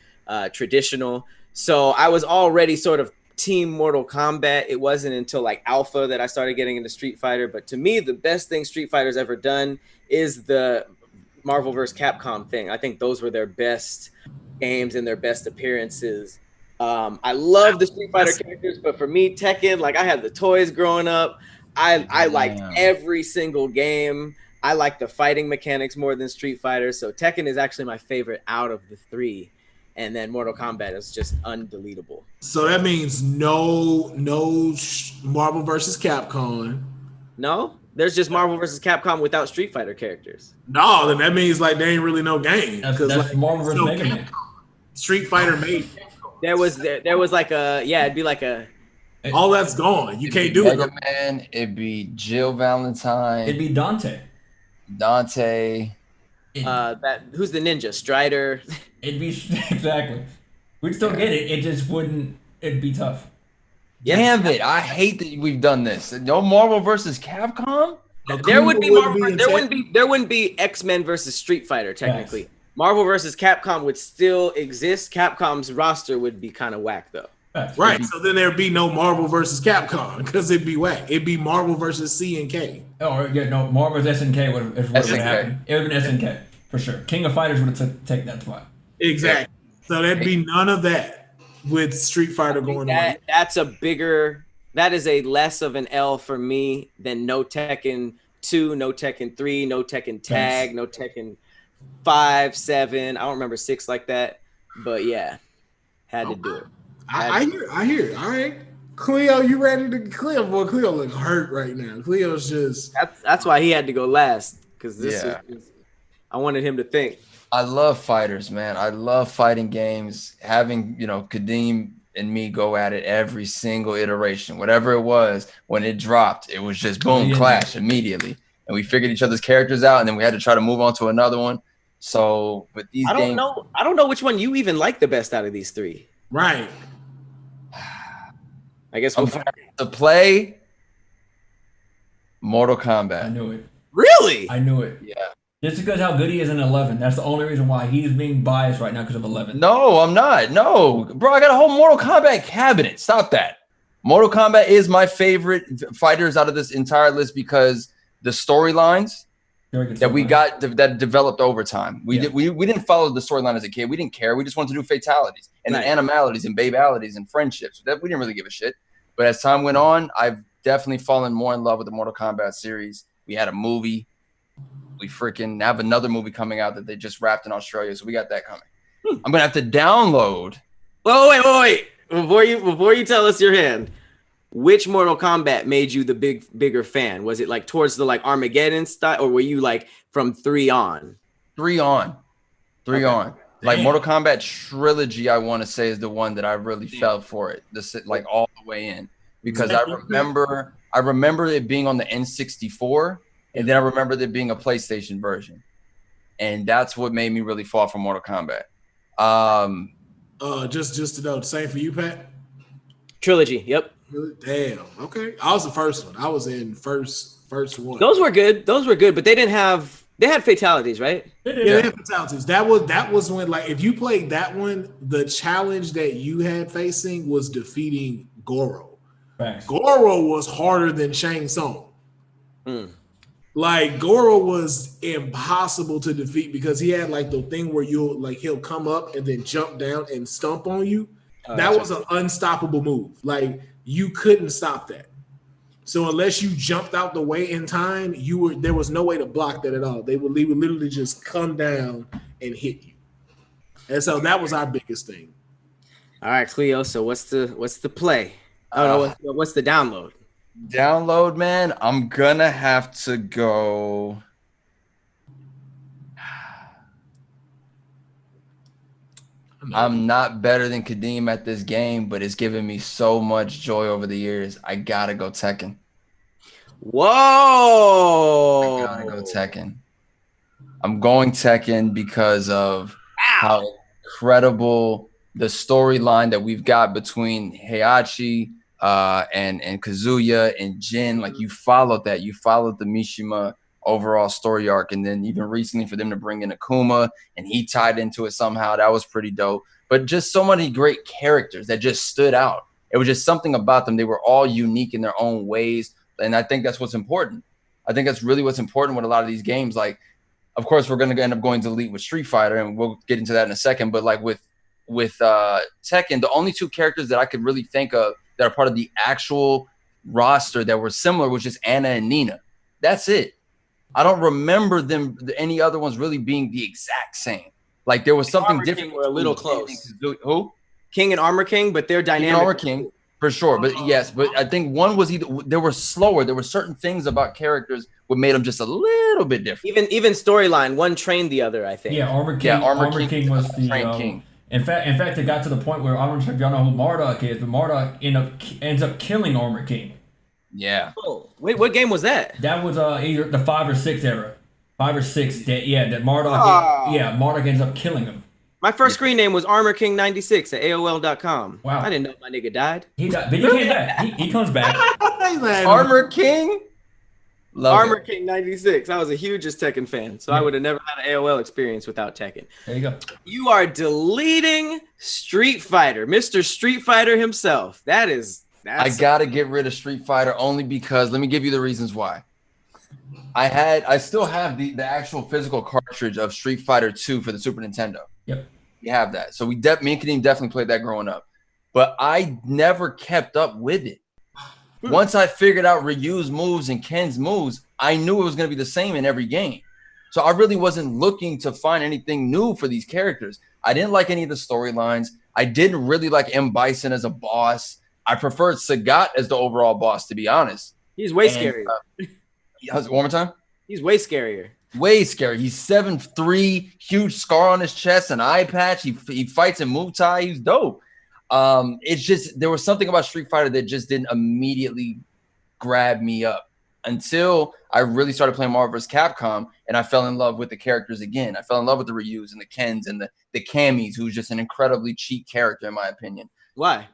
traditional. So I was already sort of team Mortal Kombat. It wasn't until like Alpha that I started getting into Street Fighter. But to me, the best thing Street Fighter's ever done is the Marvel vs. Capcom thing. I think those were their best games and their best appearances. I love the Street Fighter characters, but for me, Tekken, like I had the toys growing up. I liked every single game. I like the fighting mechanics more than Street Fighter. So Tekken is actually my favorite out of the three. And then Mortal Kombat is just undeletable. So that means no Marvel versus Capcom. No, there's just Marvel versus Capcom without Street Fighter characters. No, then that means like they ain't really no game. That's like, Marvel versus Mega Man. Street Fighter made. There was like it'd be like a. All that's gone. You can't do Mega it. Man, it'd be Jill Valentine. It'd be Dante. Who's the ninja? Strider. It'd be exactly. We'd still get it. It just wouldn't. It'd be tough. Damn it! I hate that we've done this. No Marvel versus Capcom. There would be Marvel. There wouldn't be X-Men versus Street Fighter technically. Yes. Marvel versus Capcom would still exist. Capcom's roster would be kind of whack though. Right. So then there'd be no Marvel versus Capcom because it'd be whack. It'd be Marvel versus C and K. Oh yeah, no. Marvel versus SNK would have happened. It would have been SNK for sure. King of Fighters would have taken that spot. Exactly. So there'd be none of that with Street Fighter going on. That is a less of an L for me than no Tekken 2, no Tekken 3, no Tekken Tag, no Tekken 5, 7. I don't remember 6 like that, but yeah, had to do it. I hear. All right, Cleo, you ready to Cleo? Boy, Cleo look hurt right now. Cleo's just. That's why he had to go last because I wanted him to think. I love fighters, man. I love fighting games. Having Kadeem and me go at it every single iteration, whatever it was. When it dropped, it was just boom, clash immediately, and we figured each other's characters out, and then we had to try to move on to another one. So, with these games, I don't know which one you even like the best out of these three. Right. I guess we'll to play Mortal Kombat. I knew it. Really? I knew it. Yeah. Just because how good he is in 11. That's the only reason why he's being biased right now because of 11. No, I'm not. No, bro, I got a whole Mortal Kombat cabinet. Stop that. Mortal Kombat is my favorite fighters out of this entire list because the storylines that we got that developed over time. We didn't follow the storyline as a kid. We didn't care. We just wanted to do fatalities and animalities and babalities and friendships. We didn't really give a shit. But as time went on, I've definitely fallen more in love with the Mortal Kombat series. We had a movie. We freaking have another movie coming out that they just wrapped in Australia, so we got that coming. I'm gonna have to download. Wait! Before you tell us your hand, which Mortal Kombat made you the bigger fan? Was it like towards the like Armageddon style, or were you like from 3 on? 3 on. Like Mortal Kombat trilogy, I want to say is the one that I really felt for it. Like all the way in because I remember it being on the N64. And then I remember there being a PlayStation version. And that's what made me really fall for Mortal Kombat. Just to know, the same for you, Pat? Trilogy, yep. Damn. Okay. I was the first one. I was in first one. Those were good, but they had fatalities, right? Yeah, they had fatalities. That was when, like, if you played that one, the challenge that you had facing was defeating Goro. Thanks. Goro was harder than Shang Tsung. Like Goro was impossible to defeat because he had like the thing where he'll come up and then jump down and stomp on you. That was an unstoppable move. Like you couldn't stop that. So unless you jumped out the way in time, there was no way to block that at all. They would literally just come down and hit you. And so that was our biggest thing. All right, Cleo. So what's the play? What's the download? Download, man. I'm gonna have to go. I'm not better than Kadeem at this game, but it's given me so much joy over the years. I gotta go Tekken. Whoa! I gotta go Tekken. I'm going Tekken because of how incredible the storyline that we've got between Heihachi and Kazuya and Jin. Like you followed that. You followed the Mishima overall story arc. And then even recently for them to bring in Akuma and he tied into it somehow, that was pretty dope. But just so many great characters that just stood out. It was just something about them. They were all unique in their own ways. And I think that's what's important. I think that's really what's important with a lot of these games. Like, of course, we're going to end up going to elite with Street Fighter, and we'll get into that in a second. But like with with Tekken, the only two characters that I could really think of that are part of the actual roster that were similar was just Anna and Nina. That's it. I don't remember any other ones really being the exact same. Like there was something Armor different. King were a little close. Who? King and Armor King, but they're dynamic. King and Armor King, for sure. But yes, but I think one was they were slower. There were certain things about characters what made them just a little bit different. Even storyline, one trained the other, I think. Yeah, Armor King. Yeah, Armor King was the King. In fact, it got to the point where I don't know if y'all know who Marduk is, but Marduk ends up killing Armor King. Yeah. Oh, wait, what game was that? That was either the 5 or 6 era. 5 or 6. That Marduk. Marduk ends up killing him. My first screen name was Armor King 96 at AOL.com. Wow. I didn't know my nigga died. He died, but he came back. He comes back. Armor King. Armor King 96. I was a hugest Tekken fan, so I would have never had an AOL experience without Tekken. There you go. You are deleting Street Fighter, Mr. Street Fighter himself. I gotta get rid of Street Fighter only because let me give you the reasons why. I still have the actual physical cartridge of Street Fighter 2 for the Super Nintendo. Yep. We have that. So me and Kadeem definitely played that growing up. But I never kept up with it. Once I figured out Ryu's moves and Ken's moves, I knew it was going to be the same in every game. So I really wasn't looking to find anything new for these characters. I didn't like any of the storylines. I didn't really like M. Bison as a boss. I preferred Sagat as the overall boss, to be honest. He's way scarier. One more time? He's way scarier. Way scary. He's 7'3", huge scar on his chest, an eye patch. He fights in Muay Thai. He's dope. It's just there was something about Street Fighter that just didn't immediately grab me up until I really started playing Marvel vs. Capcom, and I fell in love with the characters again. I fell in love with the Ryus and the Kens and the Camis, who's just an incredibly cheap character in my opinion. Why?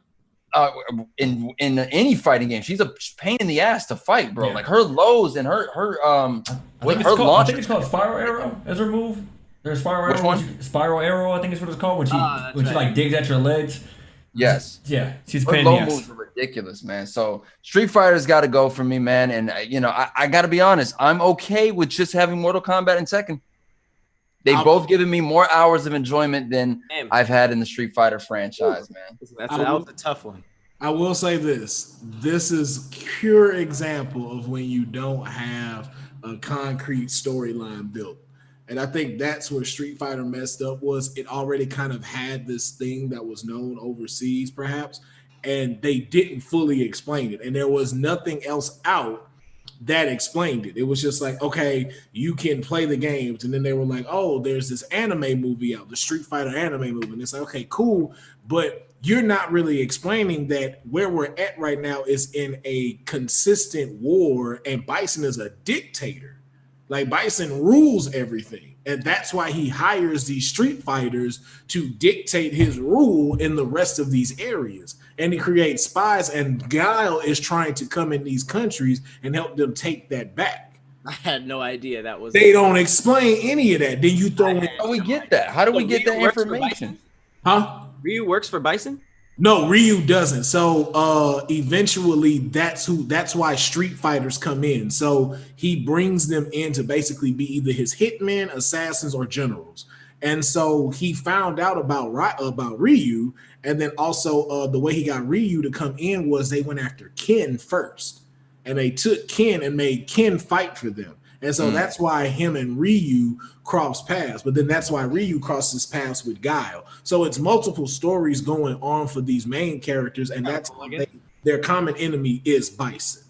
In any fighting game, she's a pain in the ass to fight, bro. Yeah. Like her lows and her I think it's called Spiral Arrow as her move. There's Spiral Arrow. Which one? Spiral Arrow, I think is what it's called. When she like digs at your legs. Yes. Yeah. She's her low moves are ridiculous, man. So Street Fighter's got to go for me, man. And I got to be honest, I'm okay with just having Mortal Kombat and Tekken. They've both given me more hours of enjoyment than I've had in the Street Fighter franchise, man. That was a tough one. I will say this. This is pure example of when you don't have a concrete storyline built. And I think that's where Street Fighter messed up was it already kind of had this thing that was known overseas, perhaps, and they didn't fully explain it. And there was nothing else out that explained it. It was just like, okay, you can play the games. And then they were like, oh, there's this anime movie out, the Street Fighter anime movie. And it's like, okay, cool. But you're not really explaining that where we're at right now is in a consistent war and Bison is a dictator. Like Bison rules everything. And that's why he hires these street fighters to dictate his rule in the rest of these areas. And he creates spies, and Guile is trying to come in these countries and help them take that back. I had no idea that was. They don't explain any of that. Then you throw in. How do we get that? How do we get that information? Huh? Ryu works for Bison? No, Ryu doesn't. So eventually that's why street fighters come in. So he brings them in to basically be either his hitmen, assassins, or generals. And so he found out about Ryu, and then also the way he got Ryu to come in was they went after Ken first, and they took Ken and made Ken fight for them. And so that's why him and Ryu cross paths, but then that's why Ryu crosses paths with Guile. So it's multiple stories going on for these main characters, and that's their common enemy is Bison.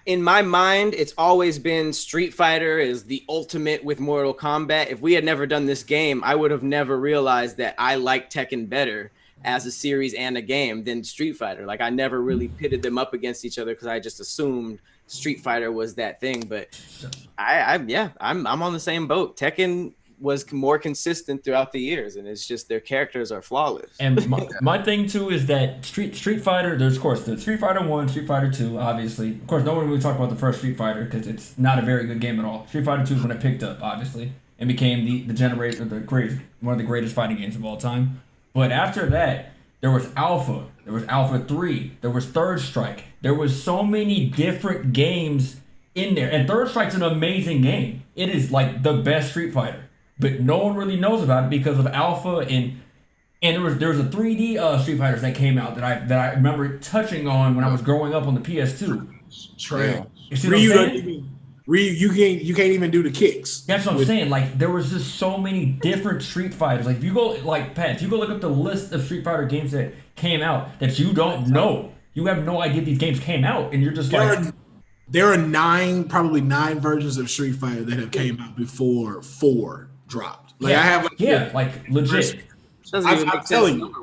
In my mind, it's always been Street Fighter is the ultimate with Mortal Kombat. If we had never done this game, I would have never realized that I like Tekken better as a series and a game than Street Fighter. Like I never really pitted them up against each other because I just assumed Street Fighter was that thing. But I'm on the same boat. Tekken was more consistent throughout the years, and it's just their characters are flawless. And my thing too is that Street Fighter, there's of course the Street Fighter 1, Street Fighter 2, obviously. Of course, no one really talked about the first Street Fighter because it's not a very good game at all. Street Fighter 2 is when it picked up, obviously, and became one of the greatest fighting games of all time. But after that, there was Alpha, there was Alpha 3, there was Third Strike. There was so many different games in there, and Third Strike's an amazing game. It is like the best Street Fighter. But no one really knows about it because of Alpha and And there was a 3D Street Fighters that came out that I remember touching on when I was growing up on the PS2. Trash. You see what I'm saying? You can't even do the kicks. That's what I'm saying. Like there was just so many different Street Fighters. Like if you go like Pat, if you go look up the list of Street Fighter games that came out that you don't know, you have no idea these games came out, and you're just there are probably nine versions of Street Fighter that have came out before 4 dropped. Like I have like legit. I'm telling you,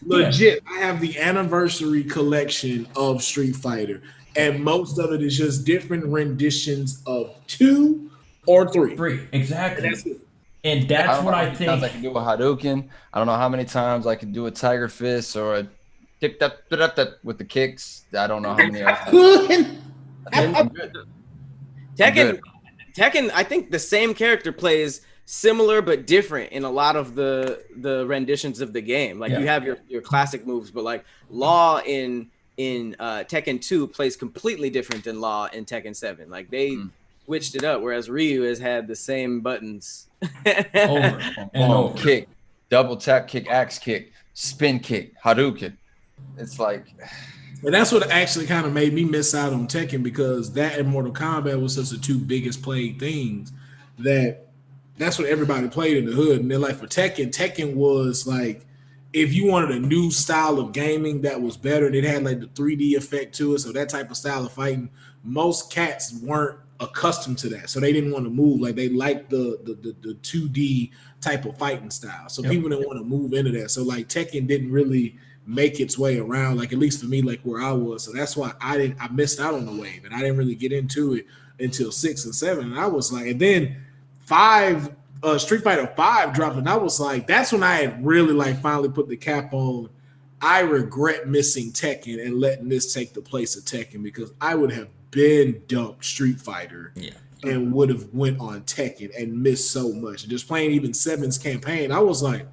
legit. I have the anniversary collection of Street Fighter, and most of it is just different renditions of 2 or 3. 3, exactly. And that's what I think. I can do a Hadouken. I don't know how many times I can do a Tiger Fist or a tip tap with the kicks. I don't know how many. I'm good. Tekken. I think the same character plays similar but different in a lot of the renditions of the game. Like you have your classic moves, but like Law in Tekken 2 plays completely different than Law in Tekken 7. Like they switched it up, whereas Ryu has had the same buttons over and over. Kick, double tap kick, axe kick, spin kick, Hadouken. It's like, and that's what actually kind of made me miss out on Tekken, because that and Mortal Kombat was such the 2 biggest played things that's what everybody played in the hood. And then like for Tekken was like, if you wanted a new style of gaming that was better, and it had like the 3D effect to it, so that type of style of fighting, most cats weren't accustomed to that, so they didn't want to move. Like they liked the 2D type of fighting style, so people didn't want to move into that. So like Tekken didn't really make its way around, like at least for me, like where I was. So that's why I missed out on the wave, and I didn't really get into it until 6 and 7. And I was like, and then 5, Street Fighter 5 dropped, and I was like, that's when I had really like finally put the cap on. I regret missing Tekken and letting this take the place of Tekken, because I would have been dumped Street Fighter and would have went on Tekken and missed so much. And just playing even 7's campaign, I was like,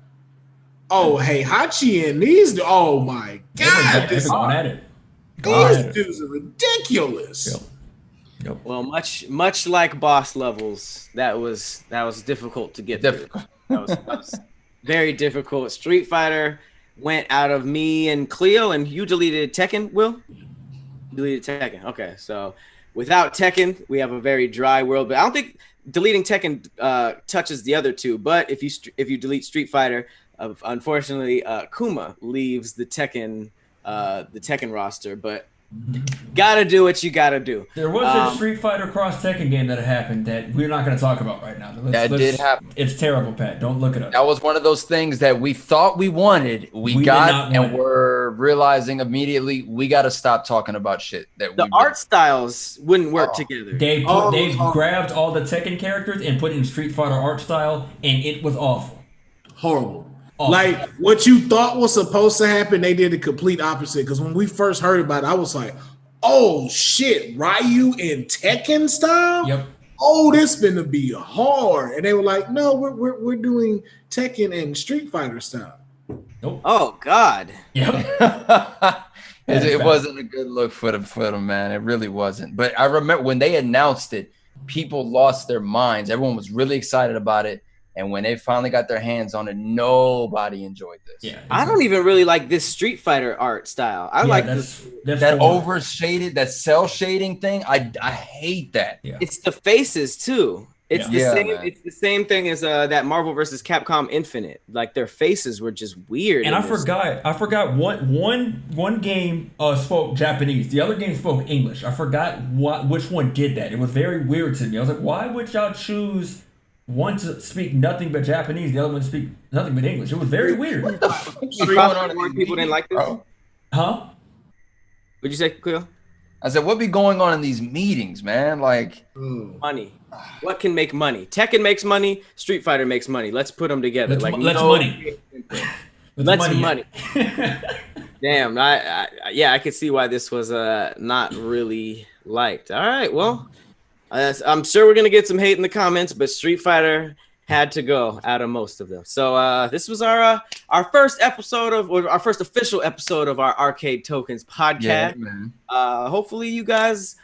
oh, hey, Hachi and these, oh my God, they're going at it. These dudes are ridiculous. Yep. Well, much like boss levels, that was difficult to get through. That was very difficult. Street Fighter went out of me and Cleo, and you deleted Tekken, Will? Deleted Tekken. Okay, so without Tekken, we have a very dry world. But I don't think deleting Tekken touches the other 2. But if you delete Street Fighter, unfortunately, Kuma leaves the Tekken roster. But gotta do what you gotta do. There was a Street Fighter Cross Tekken game that happened that we're not going to talk about right now. That did happen. It's terrible, Pat. Don't look it up. That was one of those things that we thought we wanted, we got, and we're realizing immediately we got to stop talking about shit. The art styles wouldn't work together. They grabbed all the Tekken characters and put in Street Fighter art style, and it was awful. Horrible. Like what you thought was supposed to happen, they did the complete opposite. Because when we first heard about it, I was like, "Oh shit, Ryu in Tekken style? Yep. Oh, this gonna be hard." And they were like, "No, we're doing Tekken and Street Fighter style." Nope. Oh God. Yep. It wasn't a good look for them, man. It really wasn't. But I remember when they announced it, people lost their minds. Everyone was really excited about it. And when they finally got their hands on it, nobody enjoyed this. Yeah, I don't even really like this Street Fighter art style. I like that over shaded, that cell shading thing. I hate that. Yeah. It's the faces too. It's the same. Man. It's the same thing as that Marvel versus Capcom Infinite. Like their faces were just weird. And I forgot one game spoke Japanese. The other game spoke English. I forgot which one did that. It was very weird to me. I was like, why would y'all choose one to speak nothing but Japanese, the other one to speak nothing but English? It was very weird. What the fuck? People didn't like this? Huh? What'd you say, Cleo? I said, what be going on in these meetings, man? Like money. What can make money? Tekken makes money. Street Fighter makes money. Let's put them together. Let's money. Let's money. Damn. I could see why this was not really liked. All right. Well, I'm sure we're gonna get some hate in the comments, but Street Fighter had to go out of most of them. So this was our first official episode of our Arcade Tokens podcast. Yeah, man. Hopefully you guys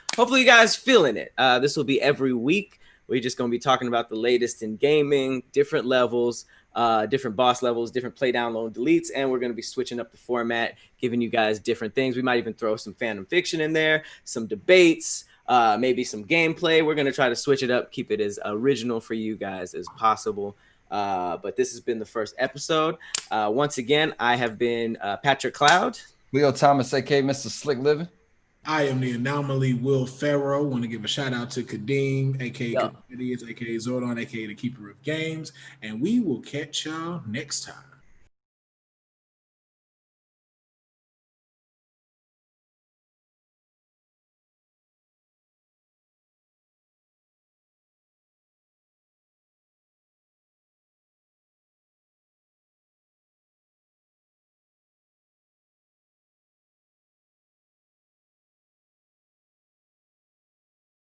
feeling it. This will be every week. We're just gonna be talking about the latest in gaming, different levels. different boss levels, different play down, load, deletes, and we're going to be switching up the format, giving you guys different things. We might even throw some fandom fiction in there, some debates, maybe some gameplay. We're going to try to switch it up, keep it as original for you guys as possible. But this has been the first episode. Once again, I have been Patrick Cloud. Leo Thomas, aka Mr. Slick Living. I am the anomaly Will Ferro. Want to give a shout out to Kadeem, aka Yo. Idiots, aka Zordon, aka the Keeper of Games, and we will catch y'all next time.